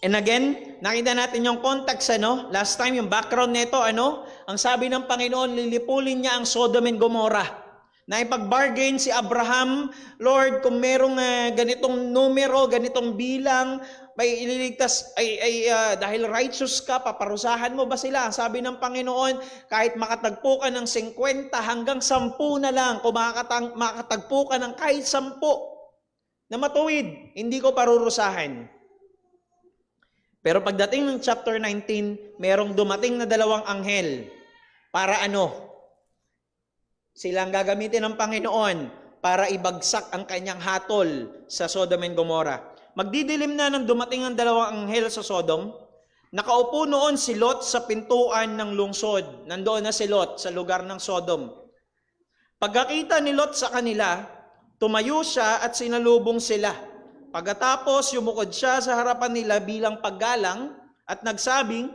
And again, nakita natin yung context, Last time, yung background nito, Ang sabi ng Panginoon, lilipulin niya ang Sodom and Gomorrah. Naipag-bargain si Abraham, Lord, kung merong ganitong numero, ganitong bilang, may ililigtas, dahil righteous ka, paparusahan mo ba sila? Ang sabi ng Panginoon, kahit makatagpo ka ng 50 hanggang 10 na lang, kung makatagpo ka ng kahit 10 na matuwid, hindi ko parurusahan. Pero pagdating ng chapter 19, merong dumating na dalawang anghel. Para silang gagamitin ng Panginoon para ibagsak ang kanyang hatol sa Sodom and Gomorrah. Magdidilim na nang dumating ang dalawang anghel sa Sodom. Nakaupo noon si Lot sa pintuan ng lungsod. Nandoon na si Lot sa lugar ng Sodom. Pagkakita ni Lot sa kanila, tumayo siya at sinalubong sila. Pagkatapos, yumukod siya sa harapan nila bilang paggalang at nagsabing,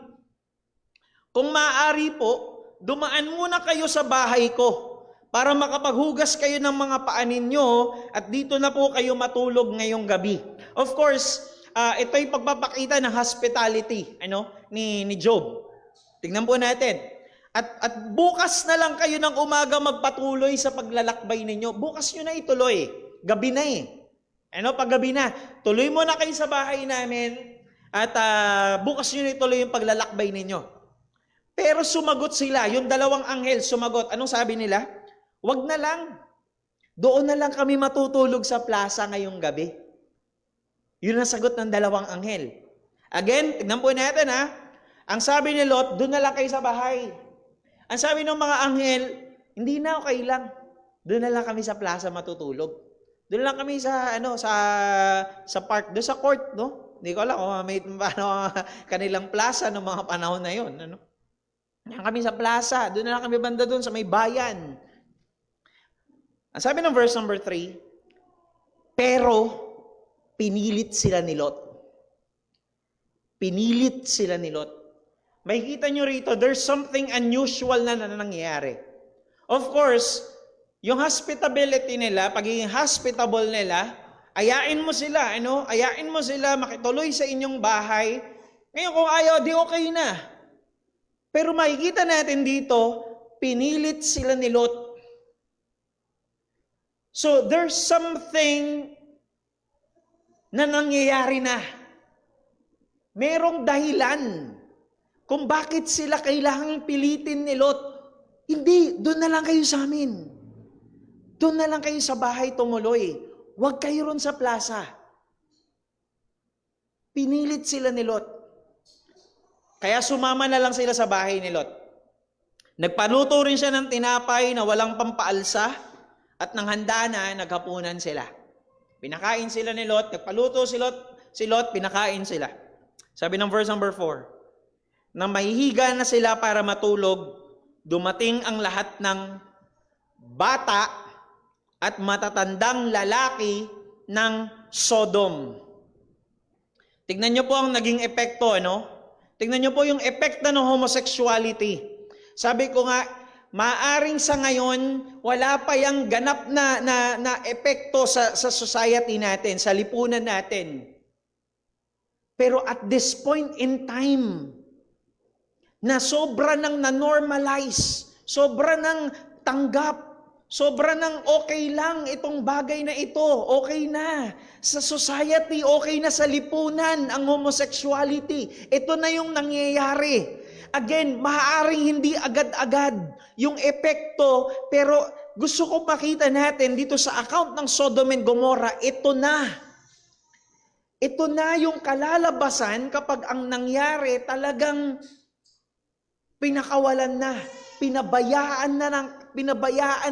kung maaari po, dumaan muna kayo sa bahay ko para makapaghugas kayo ng mga paa ninyo at dito na po kayo matulog ngayong gabi. Of course, ito'y pagpapakita ng hospitality ni Job. Tingnan po natin. At bukas na lang kayo ng umaga magpatuloy sa paglalakbay ninyo. Bukas nyo na ituloy. Gabi na paggabi na. Tuloy mo na kayo sa bahay namin at bukas nyo na ituloy yung paglalakbay ninyo. Pero sumagot sila. Yung dalawang anghel sumagot. Anong sabi nila? Wag na lang. Doon na lang kami matutulog sa plaza ngayong gabi. Yun ang sagot ng dalawang anghel. Again, tignan po natin Ang sabi ni Lot, doon na lang kayo sa bahay. Ang sabi ng mga anghel, hindi na, okay lang. Doon na lang kami sa plaza matutulog. Doon lang kami sa park, doon sa court, Hindi ko alam kung may kanilang plaza ng mga panahon na yun, Doon kami sa plaza, doon na lang kami banda doon sa may bayan. Ang sabi ng verse number 3, pero pinilit sila ni Lot. Pinilit sila ni Lot. Makikita nyo rito, there's something unusual na nangyayari. Of course, yung hospitality nila, pagiging hospitable nila, ayain mo sila, ayain mo sila makituloy sa inyong bahay. Ngayon kung ayaw, di okay na. Pero makikita natin dito, pinilit sila ni Lot. So there's something na nangyayari na. Merong dahilan kung bakit sila kailangang pilitin ni Lot. Hindi, doon na lang kayo sa amin. Doon na lang kayo sa bahay tumuloy. Huwag kayo ron sa plaza. Pinilit sila ni Lot. Kaya sumama na lang sila sa bahay ni Lot. Nagpaluto rin siya ng tinapay na walang pampaalsa at nang handa na, naghapunan sila. Pinakain sila ni Lot, nagpaluto si Lot, pinakain sila. Sabi ng verse number 4, nang mahihiga na sila para matulog, dumating ang lahat ng bata at matatandang lalaki ng Sodom. Tignan niyo po ang naging epekto, ano? Tignan niyo po yung epekto ng homosexuality. Sabi ko nga, maaring sa ngayon, wala pa yung ganap na epekto sa society natin, sa lipunan natin. Pero at this point in time, na sobra nang na-normalize, sobra nang tanggap, sobra nang okay lang itong bagay na ito, okay na. Sa society, okay na sa lipunan ang homosexuality. Ito na yung nangyayari. Again, maaaring hindi agad-agad yung epekto, pero gusto ko makita natin dito sa account ng Sodom and Gomorrah, ito na. Ito na yung kalalabasan kapag ang nangyari talagang pinakawalan na, pinabayaan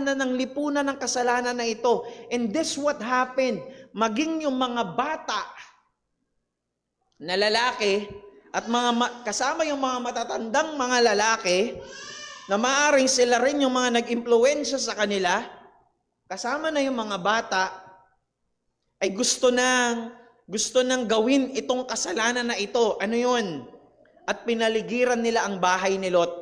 na ng lipunan ng kasalanan na ito. And this what happened. Maging yung mga bata na lalaki at kasama yung mga matatandang mga lalaki na maaring sila rin yung mga nag-impluwensya sa kanila, kasama na yung mga bata, ay gusto nang gawin itong kasalanan na ito. Ano yun? At pinaligiran nila ang bahay ni Lot.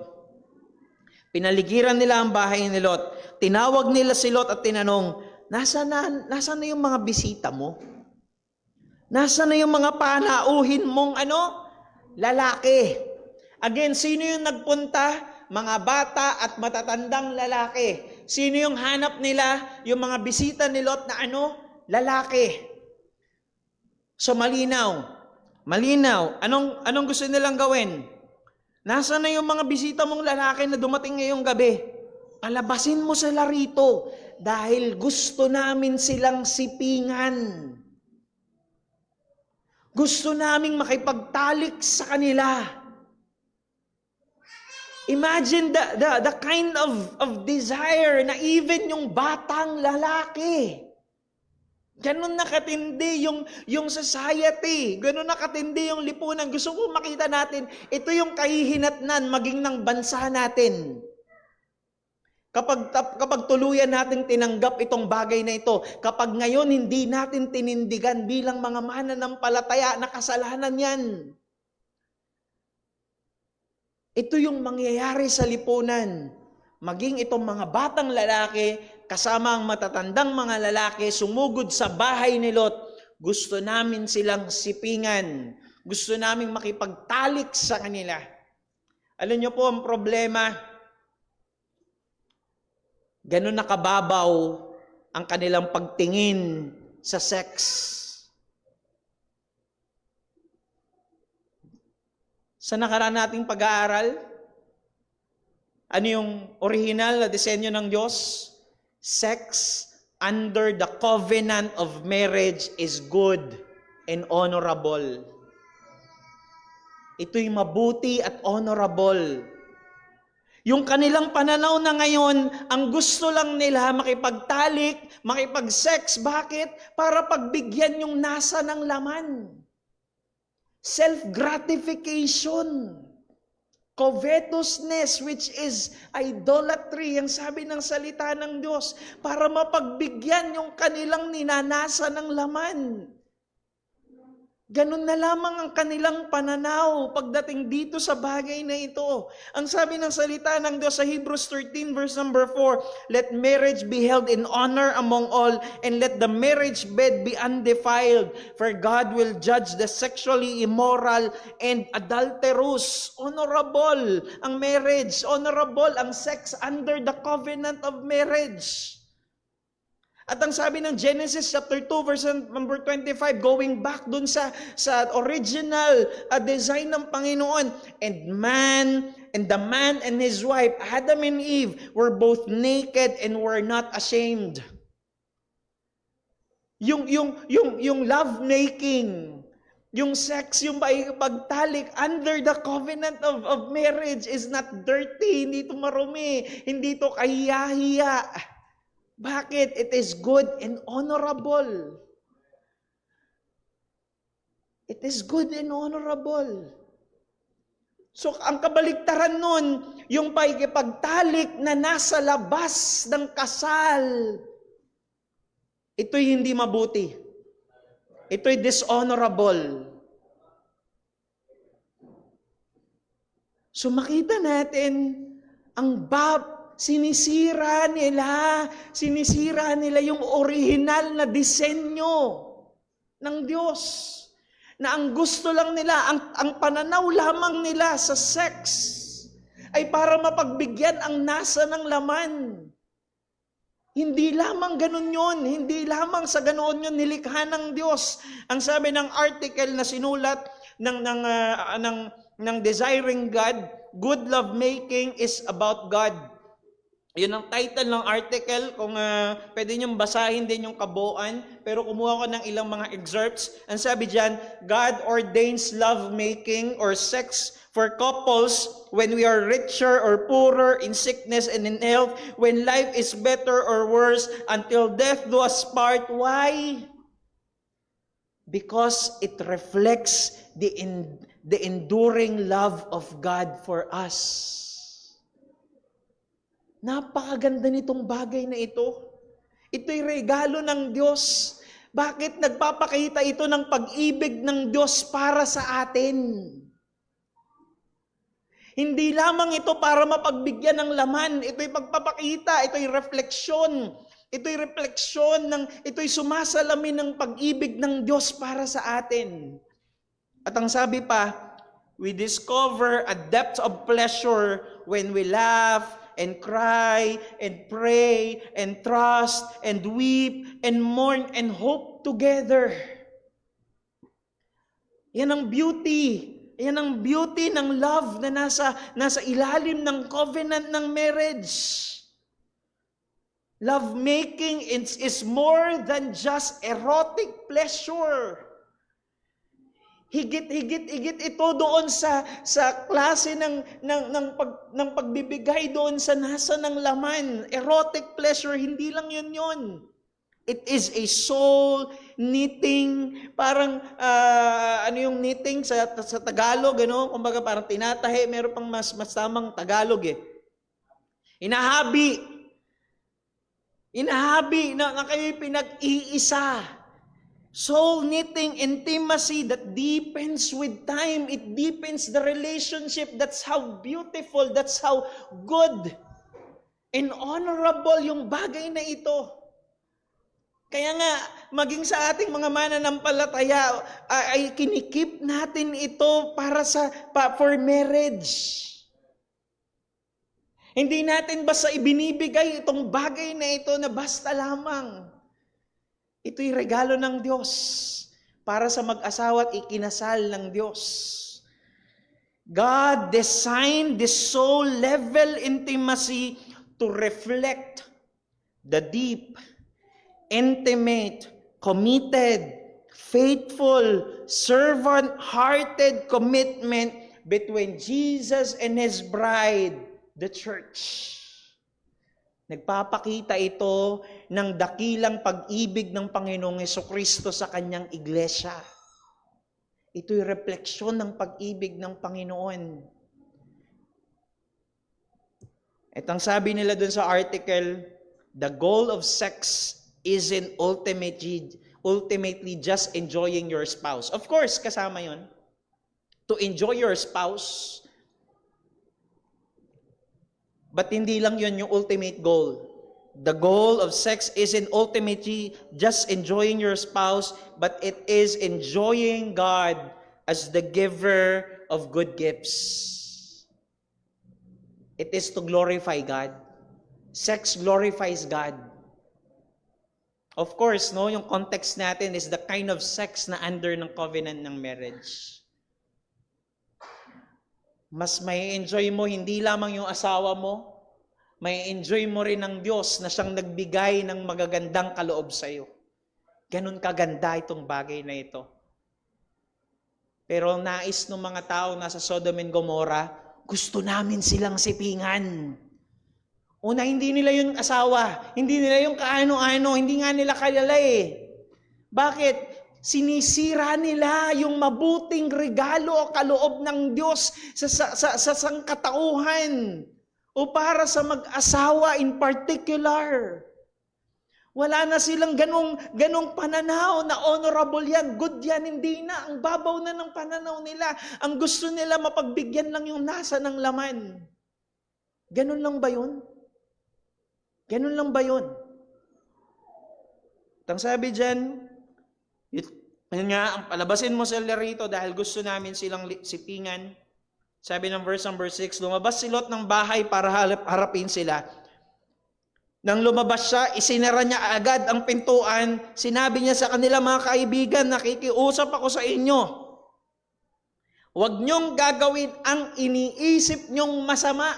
Pinaligiran nila ang bahay ni Lot. Tinawag nila si Lot at tinanong, Nasaan na yung mga bisita mo? Nasaan na yung mga panauhin mong lalaki? Again, sino yung nagpunta? Mga bata at matatandang lalaki. Sino yung hanap nila? Yung mga bisita ni Lot na lalaki. So malinaw. Anong gusto nilang gawin? Nasaan na yung mga bisita mong lalaki na dumating ngayong gabi? Palabasin mo sila rito dahil gusto namin silang sipingan. Gusto naming makipagtalik sa kanila. Imagine the kind of desire na even yung batang lalaki. Ganun nakatindi yung society. Ganun nakatindi yung lipunan. Gusto ko makita natin, ito yung kahihinatnan maging ng bansa natin. Kapag tuluyan natin tinanggap itong bagay na ito, kapag ngayon hindi natin tinindigan bilang mga mananampalataya na kasalanan yan. Ito yung mangyayari sa lipunan. Maging itong mga batang lalaki, kasama ang matatandang mga lalaki, sumugod sa bahay ni Lot. Gusto namin silang sipingan. Gusto namin makipagtalik sa kanila. Alam niyo po ang problema, ganun nakababaw ang kanilang pagtingin sa sex. Sa nakaraan nating pag-aaral, ano yung original na disenyo ng Diyos? Sex under the covenant of marriage is good and honorable. Ito'y mabuti at honorable. Yung kanilang pananaw na ngayon, ang gusto lang nila makipagtalik, makipag-sex. Bakit? Para pagbigyan yung nasa ng laman. Self-gratification. Covetousness, which is idolatry, ang sabi ng salita ng Diyos, para mapagbigyan yung kanilang ninanasa ng laman. Ganun na lamang ang kanilang pananaw pagdating dito sa bagay na ito. Ang sabi ng salita ng Diyos sa Hebrews 13 verse number 4, let marriage be held in honor among all, and let the marriage bed be undefiled, for God will judge the sexually immoral and adulterous. Honorable ang marriage, honorable ang sex under the covenant of marriage. At ang sabi ng Genesis chapter 2 verse number 25, going back dun sa original design ng Panginoon, and the man and his wife, Adam and Eve, were both naked and were not ashamed. Yung love making, yung sex, yung pagtalik under the covenant of marriage is not dirty, hindi ito marumi, hindi ito kahiya-hiya. Bakit? It is good and honorable. It is good and honorable. So, ang kabaligtaran nun, yung pagtalik na nasa labas ng kasal, ito'y hindi mabuti. Ito'y dishonorable. So, makita natin, ang sinisira nila yung original na disenyo ng Diyos. Na ang gusto lang nila, ang pananaw lamang nila sa sex ay para mapagbigyan ang nasa ng laman. Hindi lamang ganun yun. Hindi lamang sa ganoon yun nilikha ng Diyos. Ang sabi ng article na sinulat ng Desiring God, Good Love Making is about God. Yun ang title ng article, kung pwede niyong basahin din yung kabuuan, pero kumuha ko ng ilang mga excerpts. Ang sabi diyan, God ordains love making or sex for couples when we are richer or poorer, in sickness and in health, when life is better or worse, until death do us part. Why? Because it reflects the enduring love of God for us. Napakaganda nitong bagay na ito. Ito'y regalo ng Diyos. Bakit nagpapakita ito ng pag-ibig ng Diyos para sa atin? Hindi lamang ito para mapagbigyan ng laman. Ito'y pagpapakita, ito'y refleksyon. Ito'y sumasalamin ng pag-ibig ng Diyos para sa atin. At ang sabi pa, we discover a depth of pleasure when we laugh, and cry, and pray, and trust, and weep, and mourn, and hope together. Yan ang beauty. Yan ang beauty ng love na nasa ilalim ng covenant ng marriage. Love making is more than just erotic pleasure. Higit ito doon sa klase ng pagbibigay doon sa nasa ng laman. Erotic pleasure, hindi lang yun. It is a soul knitting, parang ano yung knitting sa Tagalog, ano? Kumbaga parang tinatahi, meron pang mas tamang Tagalog eh. Inahabi na kayo'y pinag-iisa. Soul knitting intimacy that deepens with time. It deepens the relationship. That's how beautiful, that's how good and honorable yung bagay na ito. Kaya nga, maging sa ating mga mananampalataya, ay kinikip natin ito for marriage. Hindi natin basta ibinibigay itong bagay na ito na basta lamang. Ito'y regalo ng Diyos para sa mag-asawa at ikinasal ng Diyos. God designed this soul level intimacy to reflect the deep, intimate, committed, faithful, servant-hearted commitment between Jesus and His bride, the church. Nagpapakita ito ng dakilang pag-ibig ng Panginoong Jesucristo sa kanyang iglesia. Ito'y refleksyon ng pag-ibig ng Panginoon. At ang sabi nila dun sa article, the goal of sex isn't ultimately just enjoying your spouse. Of course, kasama yon. To enjoy your spouse, but hindi lang yun yung ultimate goal. The goal of sex isn't ultimately just enjoying your spouse, but it is enjoying God as the giver of good gifts. It is to glorify God. Sex glorifies God. Of course, no, yung context natin is the kind of sex na under ng covenant ng marriage. Mas may enjoy mo hindi lamang yung asawa mo, may enjoy mo rin ng Diyos na siyang nagbigay ng magagandang kaloob sa iyo. Ganun kaganda itong bagay na ito. Pero ang nais ng mga tao nasa Sodom and Gomorrah, gusto namin silang sipingan. Una, hindi nila yung asawa, hindi nila yung kaano-ano, hindi nga nila kilala eh. Bakit? Sinisira nila yung mabuting regalo o kaloob ng Diyos sa sangkatauhan o para sa mag-asawa in particular. Wala na silang ganong pananaw na honorable yan, good yan, hindi na. Ang babaw na ng pananaw nila. Ang gusto nila mapagbigyan lang yung nasa ng laman. Ganon lang ba yun? Ganun lang ba yun? Tang sabi dyan, yun nga, ang palabasin mo sila rito dahil gusto namin silang sipingan. Sabi ng verse number 6, lumabas si Lot ng bahay para harapin sila. Nang lumabas siya, isinara niya agad ang pintuan. Sinabi niya sa kanila, mga kaibigan, nakikiusap ako sa inyo. Huwag niyong gagawin ang iniisip niyong masama.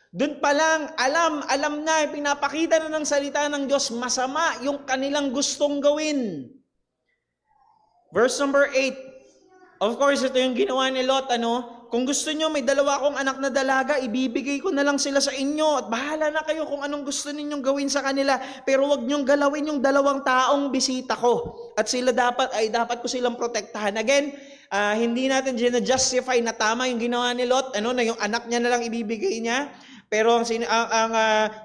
Doon pa lang, alam na, pinapakita na ng salita ng Diyos, masama yung kanilang gustong gawin. Verse number 8. Of course, ito yung ginawa ni Lot, Kung gusto nyo, may 2 akong anak na dalaga, ibibigay ko na lang sila sa inyo. At bahala na kayo kung anong gusto ninyong gawin sa kanila. Pero wag nyong galawin yung 2 taong bisita ko. At sila dapat ko silang protektahan. Again, hindi natin justify na tama yung ginawa ni Lot, na yung anak niya na lang ibibigay niya. Pero ang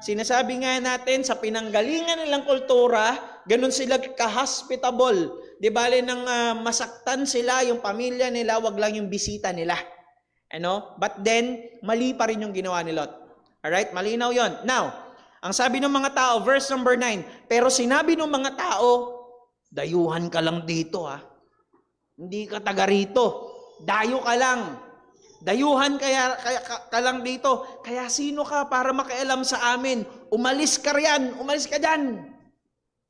sinasabi nga natin sa pinanggalingan nilang kultura, ganun sila ka-hospitable. Di bale nang masaktan sila yung pamilya nila, wag lang yung bisita nila. But then, mali pa rin yung ginawa ni Lot. Alright? Malinaw yon. Now, ang sabi ng mga tao, verse number 9, pero sinabi ng mga tao, dayuhan ka lang dito Hindi ka taga rito. Dayo ka lang. Dayuhan ka lang dito. Kaya sino ka para makialam sa amin? Umalis ka riyan. Umalis ka dyan.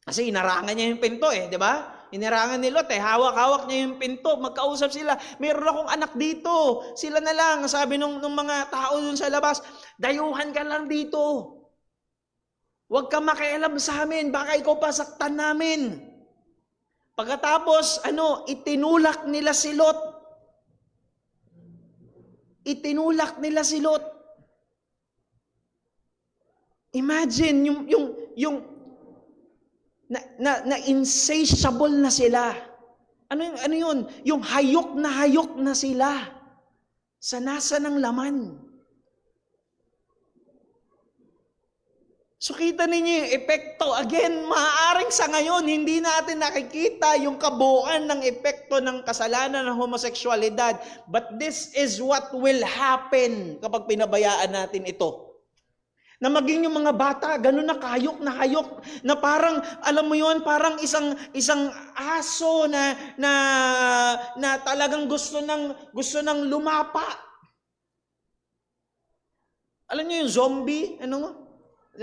Kasi inarangan niya yung pinto di ba? Inarangan ni Lot hawak-hawak niya yung pinto. Magkausap sila. Meron akong anak dito. Sila na lang. Sabi nung mga tao dun sa labas, dayuhan ka lang dito. Huwag ka makialam sa amin. Baka ikaw pasaktan namin. Pagkatapos, itinulak nila si Lot. Itinulak nila si Lot. Imagine yung na insatiable na sila. Ano yun? Yung hayok na sila sa nasa ng laman. So kita ninyo yung epekto. Again, maaaring sa ngayon, hindi natin nakikita yung kabuuan ng epekto ng kasalanan ng homoseksualidad. But this is what will happen kapag pinabayaan natin ito. Na maging yung mga bata, ganun na hayok, na parang, alam mo yun, parang isang aso na talagang gusto ng lumapa. Alam niyo yung zombie,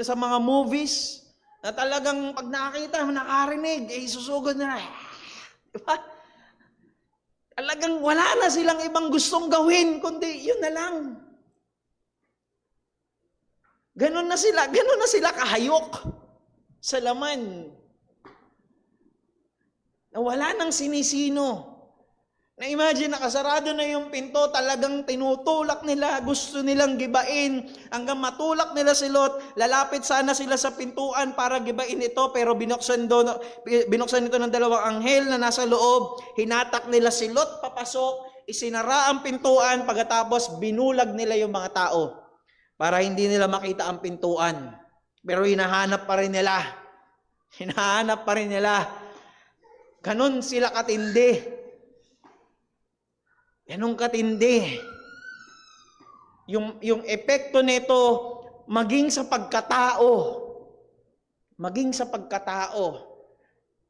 sa mga movies, na talagang pag nakakita, nakarinig, susugod na. Diba? Talagang wala na silang ibang gustong gawin, kundi yun na lang. Ganon na sila kahayok sa laman. Na wala nang sinisino. Na-imagine, nakasarado na yung pinto, talagang tinutulak nila, gusto nilang gibain, hanggang matulak nila si Lot, lalapit sana sila sa pintuan para gibain ito, pero binuksan ito ng 2 anghel na nasa loob, hinatak nila si Lot papasok, isinara ang pintuan, pagkatapos binulag nila yung mga tao, para hindi nila makita ang pintuan. Pero hinahanap pa rin nila. Ganon sila katindi. Ganong katindi. Yung epekto nito maging sa pagkatao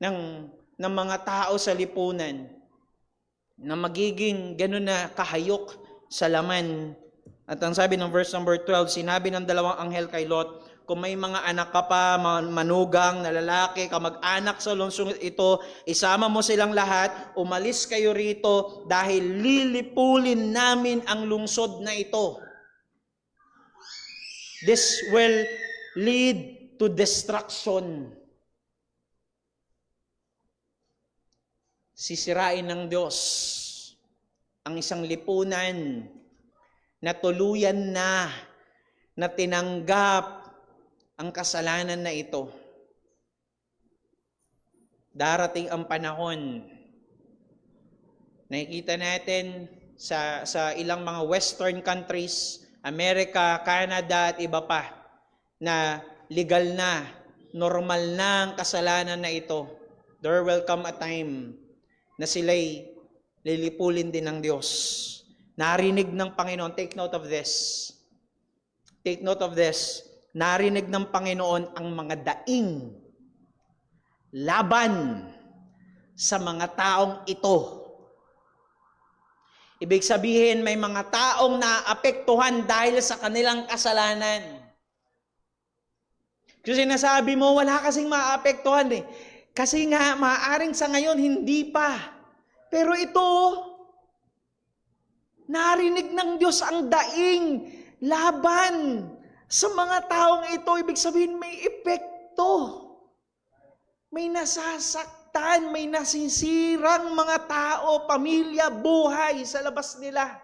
ng mga tao sa lipunan na magiging ganon na kahayok sa laman. At ang sabi ng verse number 12, sinabi ng 2 anghel kay Lot, kung may mga anak ka pa, manugang na lalaki, kamag-anak sa lungsod ito, isama mo silang lahat, umalis kayo rito dahil lilipulin namin ang lungsod na ito. This will lead to destruction. Sisirain ng Diyos ang isang lipunan na tuluyan na tinanggap ang kasalanan na ito. Darating ang panahon, nakikita natin sa ilang mga Western countries, Amerika, Canada at iba pa, na legal na, normal na ang kasalanan na ito. There will come a time na sila'y lilipulin din ng Diyos. Narinig ng Panginoon, take note of this. Take note of this. Narinig ng Panginoon ang mga daing laban sa mga taong ito. Ibig sabihin, may mga taong naapektuhan dahil sa kanilang kasalanan. Kasi sinasabi mo, wala kasing maapektuhan eh. Kasi nga, maaaring sa ngayon, hindi pa. Pero ito, narinig ng Diyos ang daing laban sa mga taong ito. Ibig sabihin, may epekto. May nasasaktan, may nasisirang mga tao, pamilya, buhay sa labas nila.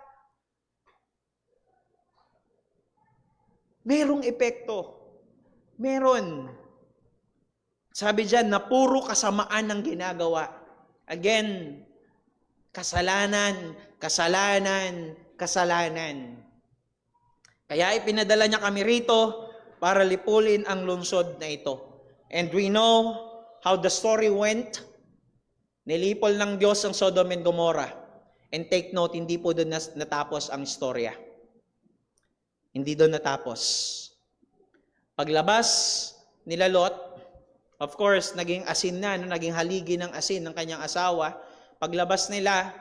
Merong epekto. Meron. Sabi diyan na puro kasamaan ang ginagawa. Again, kasalanan, kasalanan, kasalanan. Kaya ipinadala niya kami rito para lipulin ang lungsod na ito. And we know how the story went. Nilipol ng Diyos ang Sodom and Gomorrah. And take note, hindi po doon natapos ang istorya. Hindi doon natapos. Paglabas nila Lot, of course, naging asin na, naging haligi ng asin ng kanyang asawa. Paglabas nila,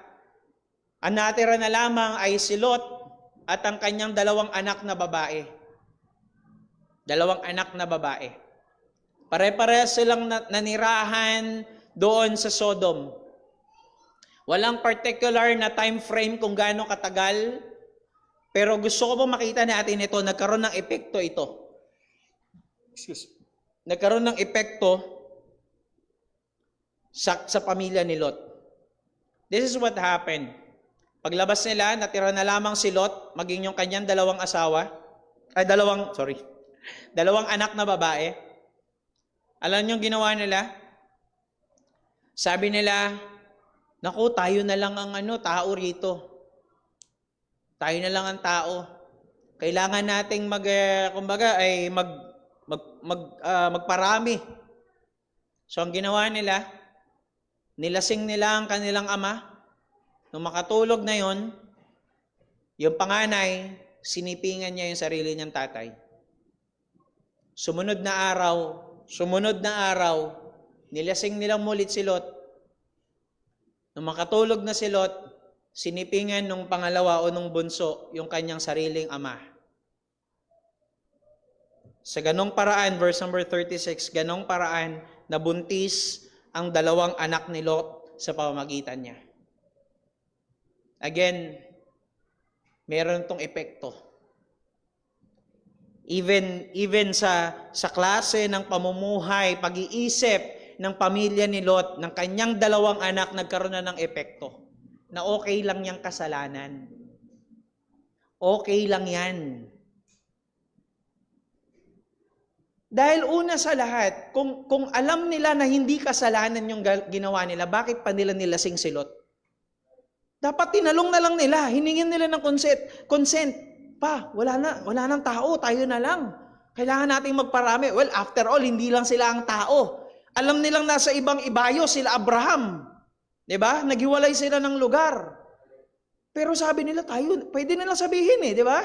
ang natira na lamang ay si Lot at ang kanyang dalawang anak na babae. Dalawang anak na babae. Pare-parehas silang nanirahan doon sa Sodom. Walang particular na time frame kung gaano katagal, pero gusto ko pong makita natin ito, nagkaroon ng epekto ito. Nagkaroon ng epekto sa pamilya ni Lot. This is what happened. Paglabas nila, natira na lamang si Lot, maging yung kanyang dalawang anak na babae. Alam niyo yung ginawa nila? Sabi nila, naku, tayo na lang ang tao rito. Tayo na lang ang tao. Kailangan nating magparami. So ang ginawa nila, nilasing nila ang kanilang ama. Nung makatulog na yon, yung panganay, sinipingan niya yung sarili niyang tatay. Sumunod na araw, nilasing nilang mulit si Lot. Nung makatulog na si Lot, sinipingan nung pangalawa o nung bunso yung kanyang sariling ama. Sa ganong paraan, verse number 36, ganong paraan, nabuntis ang dalawang anak ni Lot sa pamamagitan niya. Again, meron itong epekto. Even sa klase ng pamumuhay, pag-iisip ng pamilya ni Lot, ng kanyang dalawang anak, nagkaroon na ng epekto. Na okay lang yung kasalanan. Okay lang yan. Dahil una sa lahat, kung alam nila na hindi kasalanan yung ginawa nila, bakit pa nila nilasing si Lot? Dapat tinalong na lang nila, hiningin nila ng consent. Pa, wala nang tao, tayo na lang. Kailangan nating magparami. Well, after all, hindi lang sila ang tao. Alam nilang nasa ibang ibayo, sila Abraham. 'Di ba? Naghiwalay sila ng lugar. Pero sabi nila, tayo, pwede nilang sabihin 'di ba?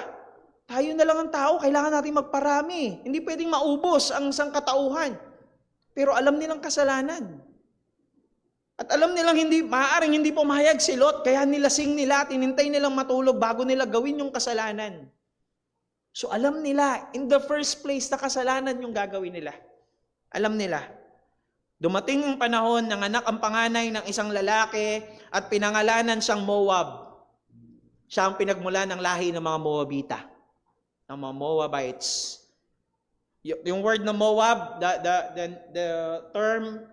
Tayo na lang ang tao, kailangan nating magparami. Hindi pwedeng maubos ang sangkatauhan. Pero alam nilang kasalanan. At alam nilang maaaring hindi pumayag si Lot, kaya nilasing nila at inintay nilang matulog bago nila gawin yung kasalanan. So alam nila, in the first place, na kasalanan yung gagawin nila. Alam nila. Dumating ang panahon, nanganak ang panganay ng isang lalaki at pinangalanan siyang Moab. Siya ang pinagmula ng lahi ng mga Moabita, ng mga Moabites. Yung word na Moab, the term,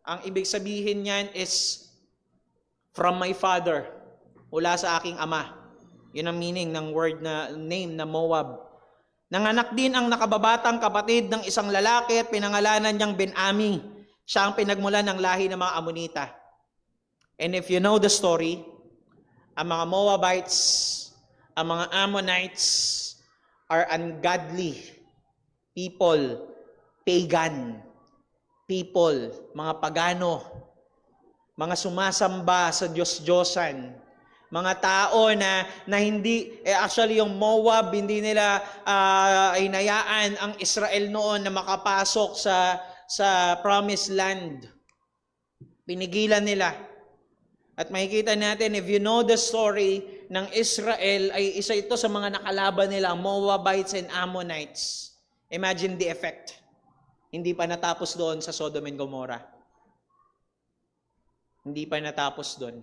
ang ibig sabihin niyan is from my father, mula sa aking ama. Yun ang meaning ng word na name na Moab. Nanganak din ang nakababatang kapatid ng isang lalaki at pinangalanan niyang Ben-Ami. Siya ang pinagmula ng lahi ng mga Amonita. And if you know the story, ang mga Moabites, ang mga Ammonites are ungodly people, pagan people, mga pagano, mga sumasamba sa Diyos-Diyosan, mga tao na hindi, actually yung Moab, hindi nila inayaan ang Israel noon na makapasok sa promised land. Pinigilan nila. At makikita natin, if you know the story ng Israel, ay isa ito sa mga nakalaban nila, Moabites and Ammonites. Imagine the effect. Hindi pa natapos doon sa Sodom and Gomorrah. Hindi pa natapos doon.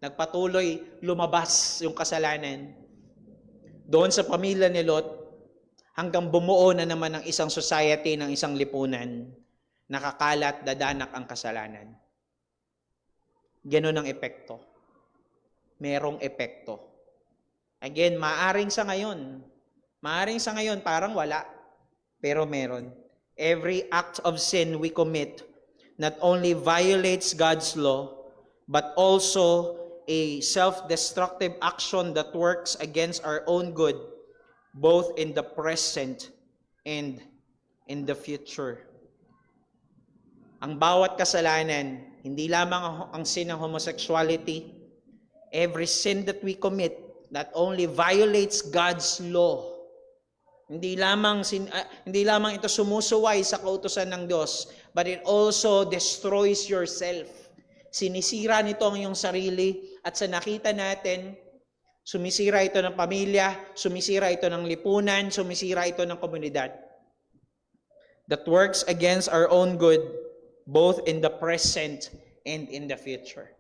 Nagpatuloy lumabas yung kasalanan doon sa pamilya ni Lot hanggang bumuo na naman ng isang society, ng isang lipunan, nakakalat, dadanak ang kasalanan. Ganon ang epekto. Merong epekto. Again, maaring sa ngayon parang wala, pero meron. Every act of sin we commit not only violates God's law, but also a self-destructive action that works against our own good, both in the present and in the future. Ang bawat kasalanan, hindi lamang ang sin ng homosexuality, every sin that we commit not only violates God's law, hindi lamang ito sumusuway sa kautusan ng Diyos, but it also destroys yourself. Sinisira nito ang iyong sarili at sa nakita natin, sumisira ito ng pamilya, sumisira ito ng lipunan, sumisira ito ng komunidad. That works against our own good, both in the present and in the future.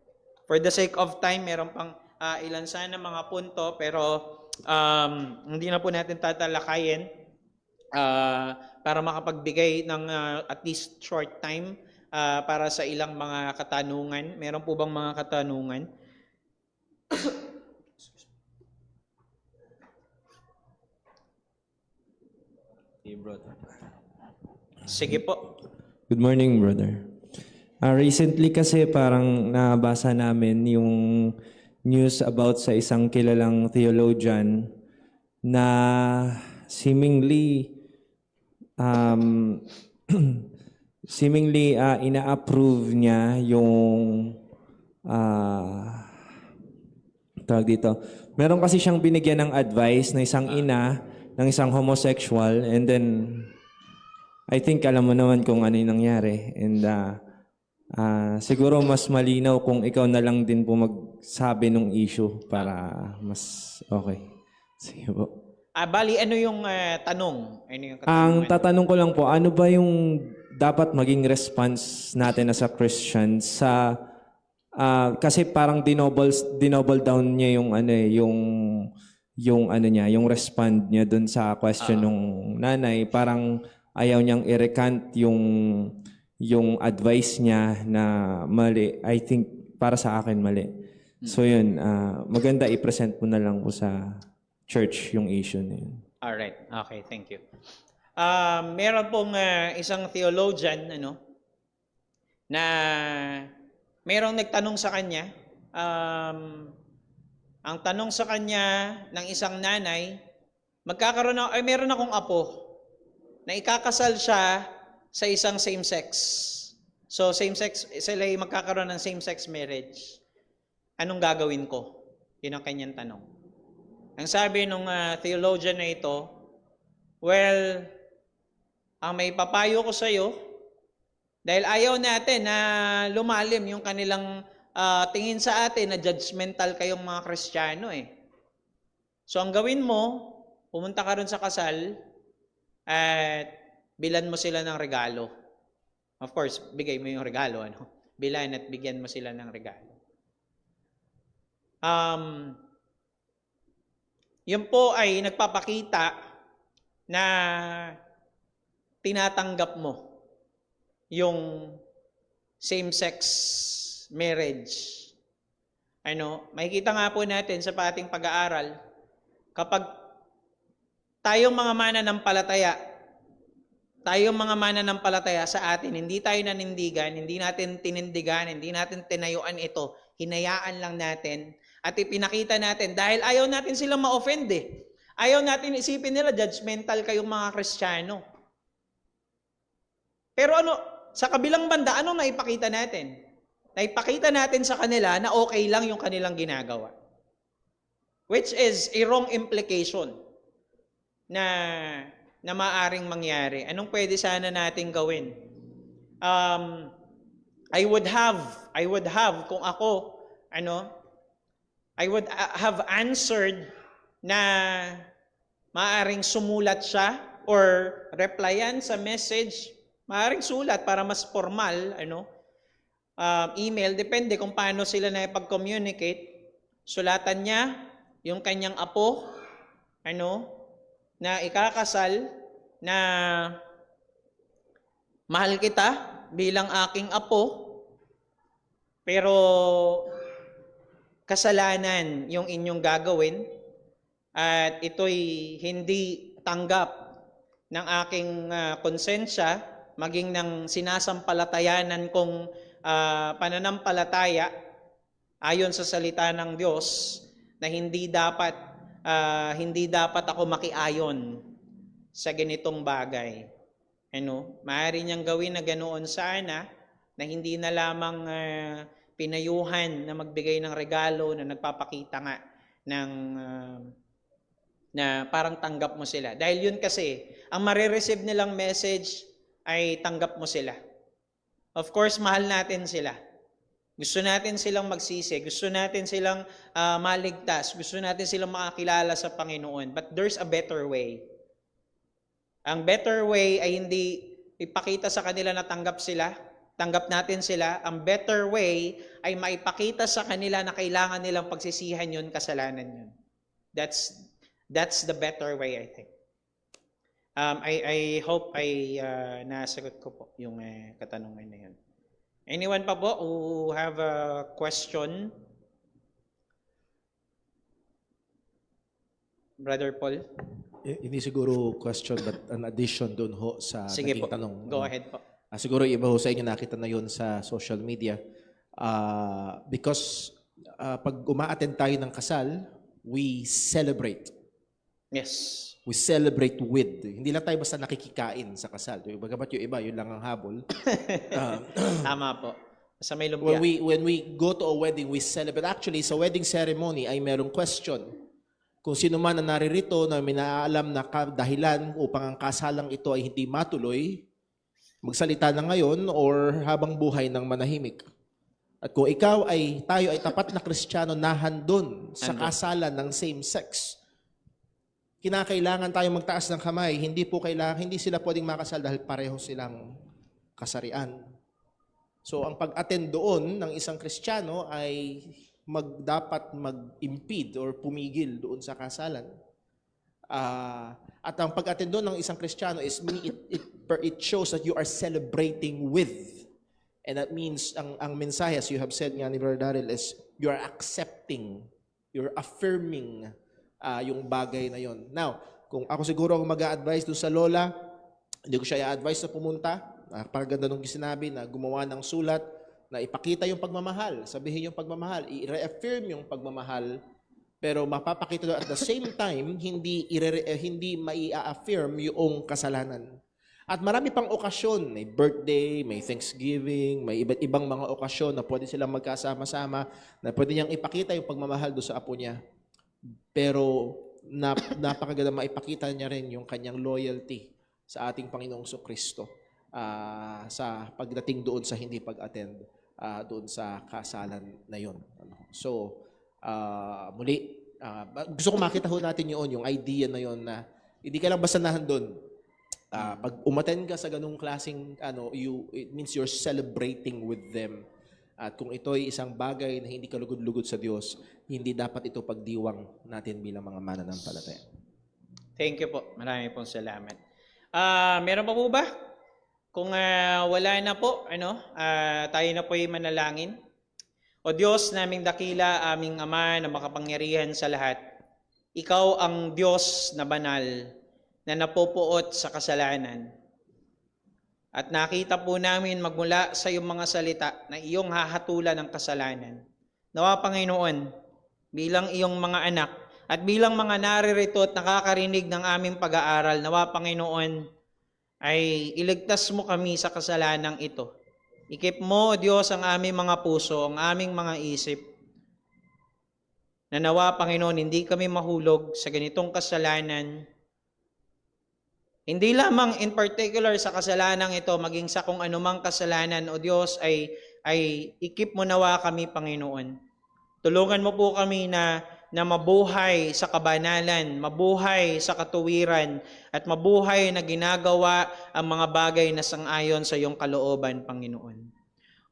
For the sake of time, meron pang ilan sana mga punto, pero hindi na po natin tatalakayin para makapagbigay ng at least short time para sa ilang mga katanungan. Meron po bang mga katanungan? Sige po. Good morning, brother. Recently kasi parang nabasa namin yung news about sa isang kilalang theologian na seemingly ina-approve niya yung tawag dito. Meron kasi siyang binigyan ng advice na isang ina ng isang homosexual, and then I think alam mo naman kung ano yung nangyari, and siguro mas malinaw kung ikaw na lang din po magsabi ng issue para mas okay. Sige po. Bali, ano yung tanong? Ano yung Ang tatanong ko lang po, ano ba yung dapat maging response natin as a Christian sa kasi parang dinoble down niya yung yung respond niya dun sa question ng nanay, parang ayaw niyang i-recant yung advice niya na mali. I think para sa akin mali. So yun, maganda i-present mo na lang po sa church yung issue na yun. Alright, okay, thank you. Meron pong isang theologian na merong nagtanong sa kanya. Ang tanong sa kanya ng isang nanay, meron akong apo na ikakasal siya sa isang same-sex. So same-sex, sila ay magkakaroon ng same-sex marriage. Anong gagawin ko? Yun ang kanyang tanong. Ang sabi ng theologian na ito, well, ang may papayo ko sa iyo, dahil ayaw natin na lumalim yung kanilang tingin sa atin na judgmental kayong mga Kristiyano . So ang gawin mo, pumunta ka ron sa kasal at bilan mo sila ng regalo. Of course, bigay mo yung regalo, ano? Bilan at bigyan mo sila ng regalo. Yun po ay nagpapakita na tinatanggap mo yung same-sex marriage. Makikita nga po natin sa ating pag-aaral, kapag tayong mga mananampalataya sa atin, hindi tayo nanindigan, hindi natin tinindigan, hindi natin tinayuan ito, hinayaan lang natin at ipinakita natin dahil ayaw natin silang ma-offend eh. Ayaw natin isipin nila judgmental kayong mga Kristiyano. Pero sa kabilang banda, anong naipakita natin? Naipakita natin sa kanila na okay lang yung kanilang ginagawa. Which is a wrong implication na maaring mangyari. Anong pwede sana nating gawin? I would have kung ako, I would have answered na maaring sumulat siya or replyan sa message, maaring sulat para mas formal, email, depende kung paano sila na ipag-communicate. Sulatan niya yung kanyang apo, na ikakasal, na mahal kita bilang aking apo, pero kasalanan yung inyong gagawin at ito'y hindi tanggap ng aking konsensya, maging ng sinasampalatayanan kong pananampalataya ayon sa salita ng Diyos, na hindi dapat ako makiayon sa ganitong bagay. Maaari niyang gawin na ganoon sana, na hindi na lamang pinayuhan na magbigay ng regalo na nagpapakita nga ng na parang tanggap mo sila. Dahil yun kasi, ang marireceive nilang message ay tanggap mo sila. Of course, mahal natin sila. Gusto natin silang magsisi, gusto natin silang maligtas, gusto natin silang makakilala sa Panginoon. But there's a better way. Ang better way ay hindi ipakita sa kanila na tanggap natin sila. Ang better way ay maipakita sa kanila na kailangan nilang pagsisihan yun, kasalanan yun. That's the better way, I think. I hope ay nasagot ko po yung katanungan na yun. Anyone pa po who have a question? Brother Paul? Hindi siguro question but an addition doon ho sa Sige naging po. tanong. Go ahead po. Siguro iba ho sa inyo, nakita na yun sa social media. Because pag uma-attend tayo ng kasal, we celebrate. Yes. We celebrate with. Hindi lang tayo basta nakikikain sa kasal. Bagamat yung iba, yun lang ang habol. Tama po. Sa may lumpia. When we go to a wedding, we celebrate. Actually, sa wedding ceremony ay merong question. Kung sino man na naririto na may naaalam na dahilan upang ang kasalang ito ay hindi matuloy, magsalita na ngayon or habang buhay ng manahimik. At kung tayo ay tapat na Kristiyano na handon sa kasalan ng same sex, kinakailangan tayo magtaas ng kamay. Hindi sila pwedeng makasal dahil pareho silang kasarian. So ang pag-attend doon ng isang Kristiyano ay dapat mag-impede or pumigil doon sa kasalan. At ang pag-attend doon ng isang Kristiyano is it shows that you are celebrating with. And that means ang mensahe, as you have said nga ni Brother Daryl, is you are accepting, you're affirming yung bagay na yon. Now, kung ako siguro ako mag-a-advise doon sa lola, hindi ko siya i-advise na pumunta. Parang ganda nung sinabi na gumawa ng sulat, na ipakita yung pagmamahal, sabihin yung pagmamahal, i-reaffirm yung pagmamahal, pero mapapakita doon at the same time, hindi mai-affirm yung kasalanan. At marami pang okasyon, may birthday, may Thanksgiving, may iba't ibang mga okasyon na pwede silang magkasama-sama, na pwede niyang ipakita yung pagmamahal doon sa apo niya. Pero napakaganda maipakita niya rin yung kanyang loyalty sa ating Panginoong Kristo sa pagdating doon sa hindi pag-attend doon sa kasalan na yon. So, muli, Gusto ko makita ho natin yung idea na yon na hindi ka lang basta nandun. Pag umattend ka sa ganung klaseng it means you're celebrating with them. At kung ito ay isang bagay na hindi kalugod-lugod sa Diyos, hindi dapat ito pagdiwang natin bilang mga mananampalataya. Thank you po. Marami pong salamat. Meron pa po ba? Kung wala na po, tayo na po ay manalangin. O Diyos naming dakila, aming Ama na makapangyarihan sa lahat, Ikaw ang Diyos na banal na napupuot sa kasalanan. At nakita po namin magmula sa iyong mga salita na iyong hahatulan ng kasalanan. Nawa Panginoon, bilang iyong mga anak at bilang mga naririto at nakakarinig ng aming pag-aaral, nawa Panginoon, ay iligtas mo kami sa kasalanang ito. Ikip mo, Diyos, ang aming mga puso, ang aming mga isip, na nawa, Panginoon, hindi kami mahulog sa ganitong kasalanan. Hindi lamang in particular sa kasalanang ito, maging sa kung anumang kasalanan, o Diyos, ay ikip mo nawa kami, Panginoon. Tulungan mo po kami na mabuhay sa kabanalan, mabuhay sa katuwiran, at mabuhay na ginagawa ang mga bagay na sang-ayon sa iyong kalooban, Panginoon.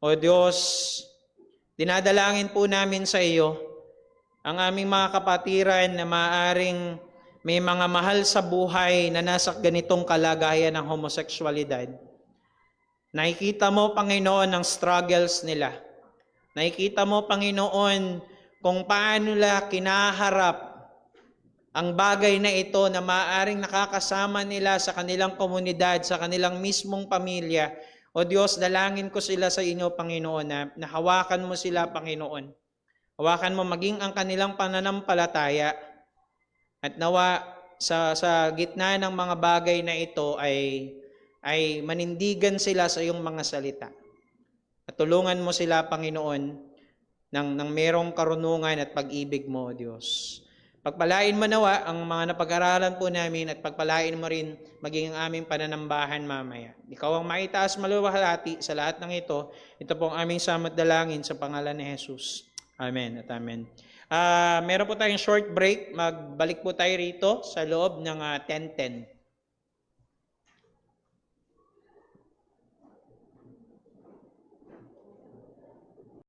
O Diyos, dinadalangin po namin sa iyo ang aming mga kapatiran na maaring may mga mahal sa buhay na nasa ganitong kalagayan ng homoseksualidad. Nakikita mo, Panginoon, ang struggles nila. Nakikita mo, Panginoon, kung paano nila kinaharap ang bagay na ito na maaaring nakakasama nila sa kanilang komunidad, sa kanilang mismong pamilya. O Diyos, dalangin ko sila sa inyo, Panginoon, na hawakan mo sila, Panginoon. Hawakan mo maging ang kanilang pananampalataya. At nawa sa gitna ng mga bagay na ito ay manindigan sila sa iyong mga salita. At tulungan mo sila, Panginoon, ng merong karunungan at pag-ibig mo, Diyos. Pagpalain mo nawa ang mga napag-aralan po namin at pagpalain mo rin maging ang aming pananambahan mamaya. Ikaw ang maitaas maluwalhati sa lahat ng ito. Ito po ang aming samot dalangin sa pangalan ni Jesus. Amen at amen. Meron po tayong short break. Magbalik po tayo rito sa loob ng 10:10.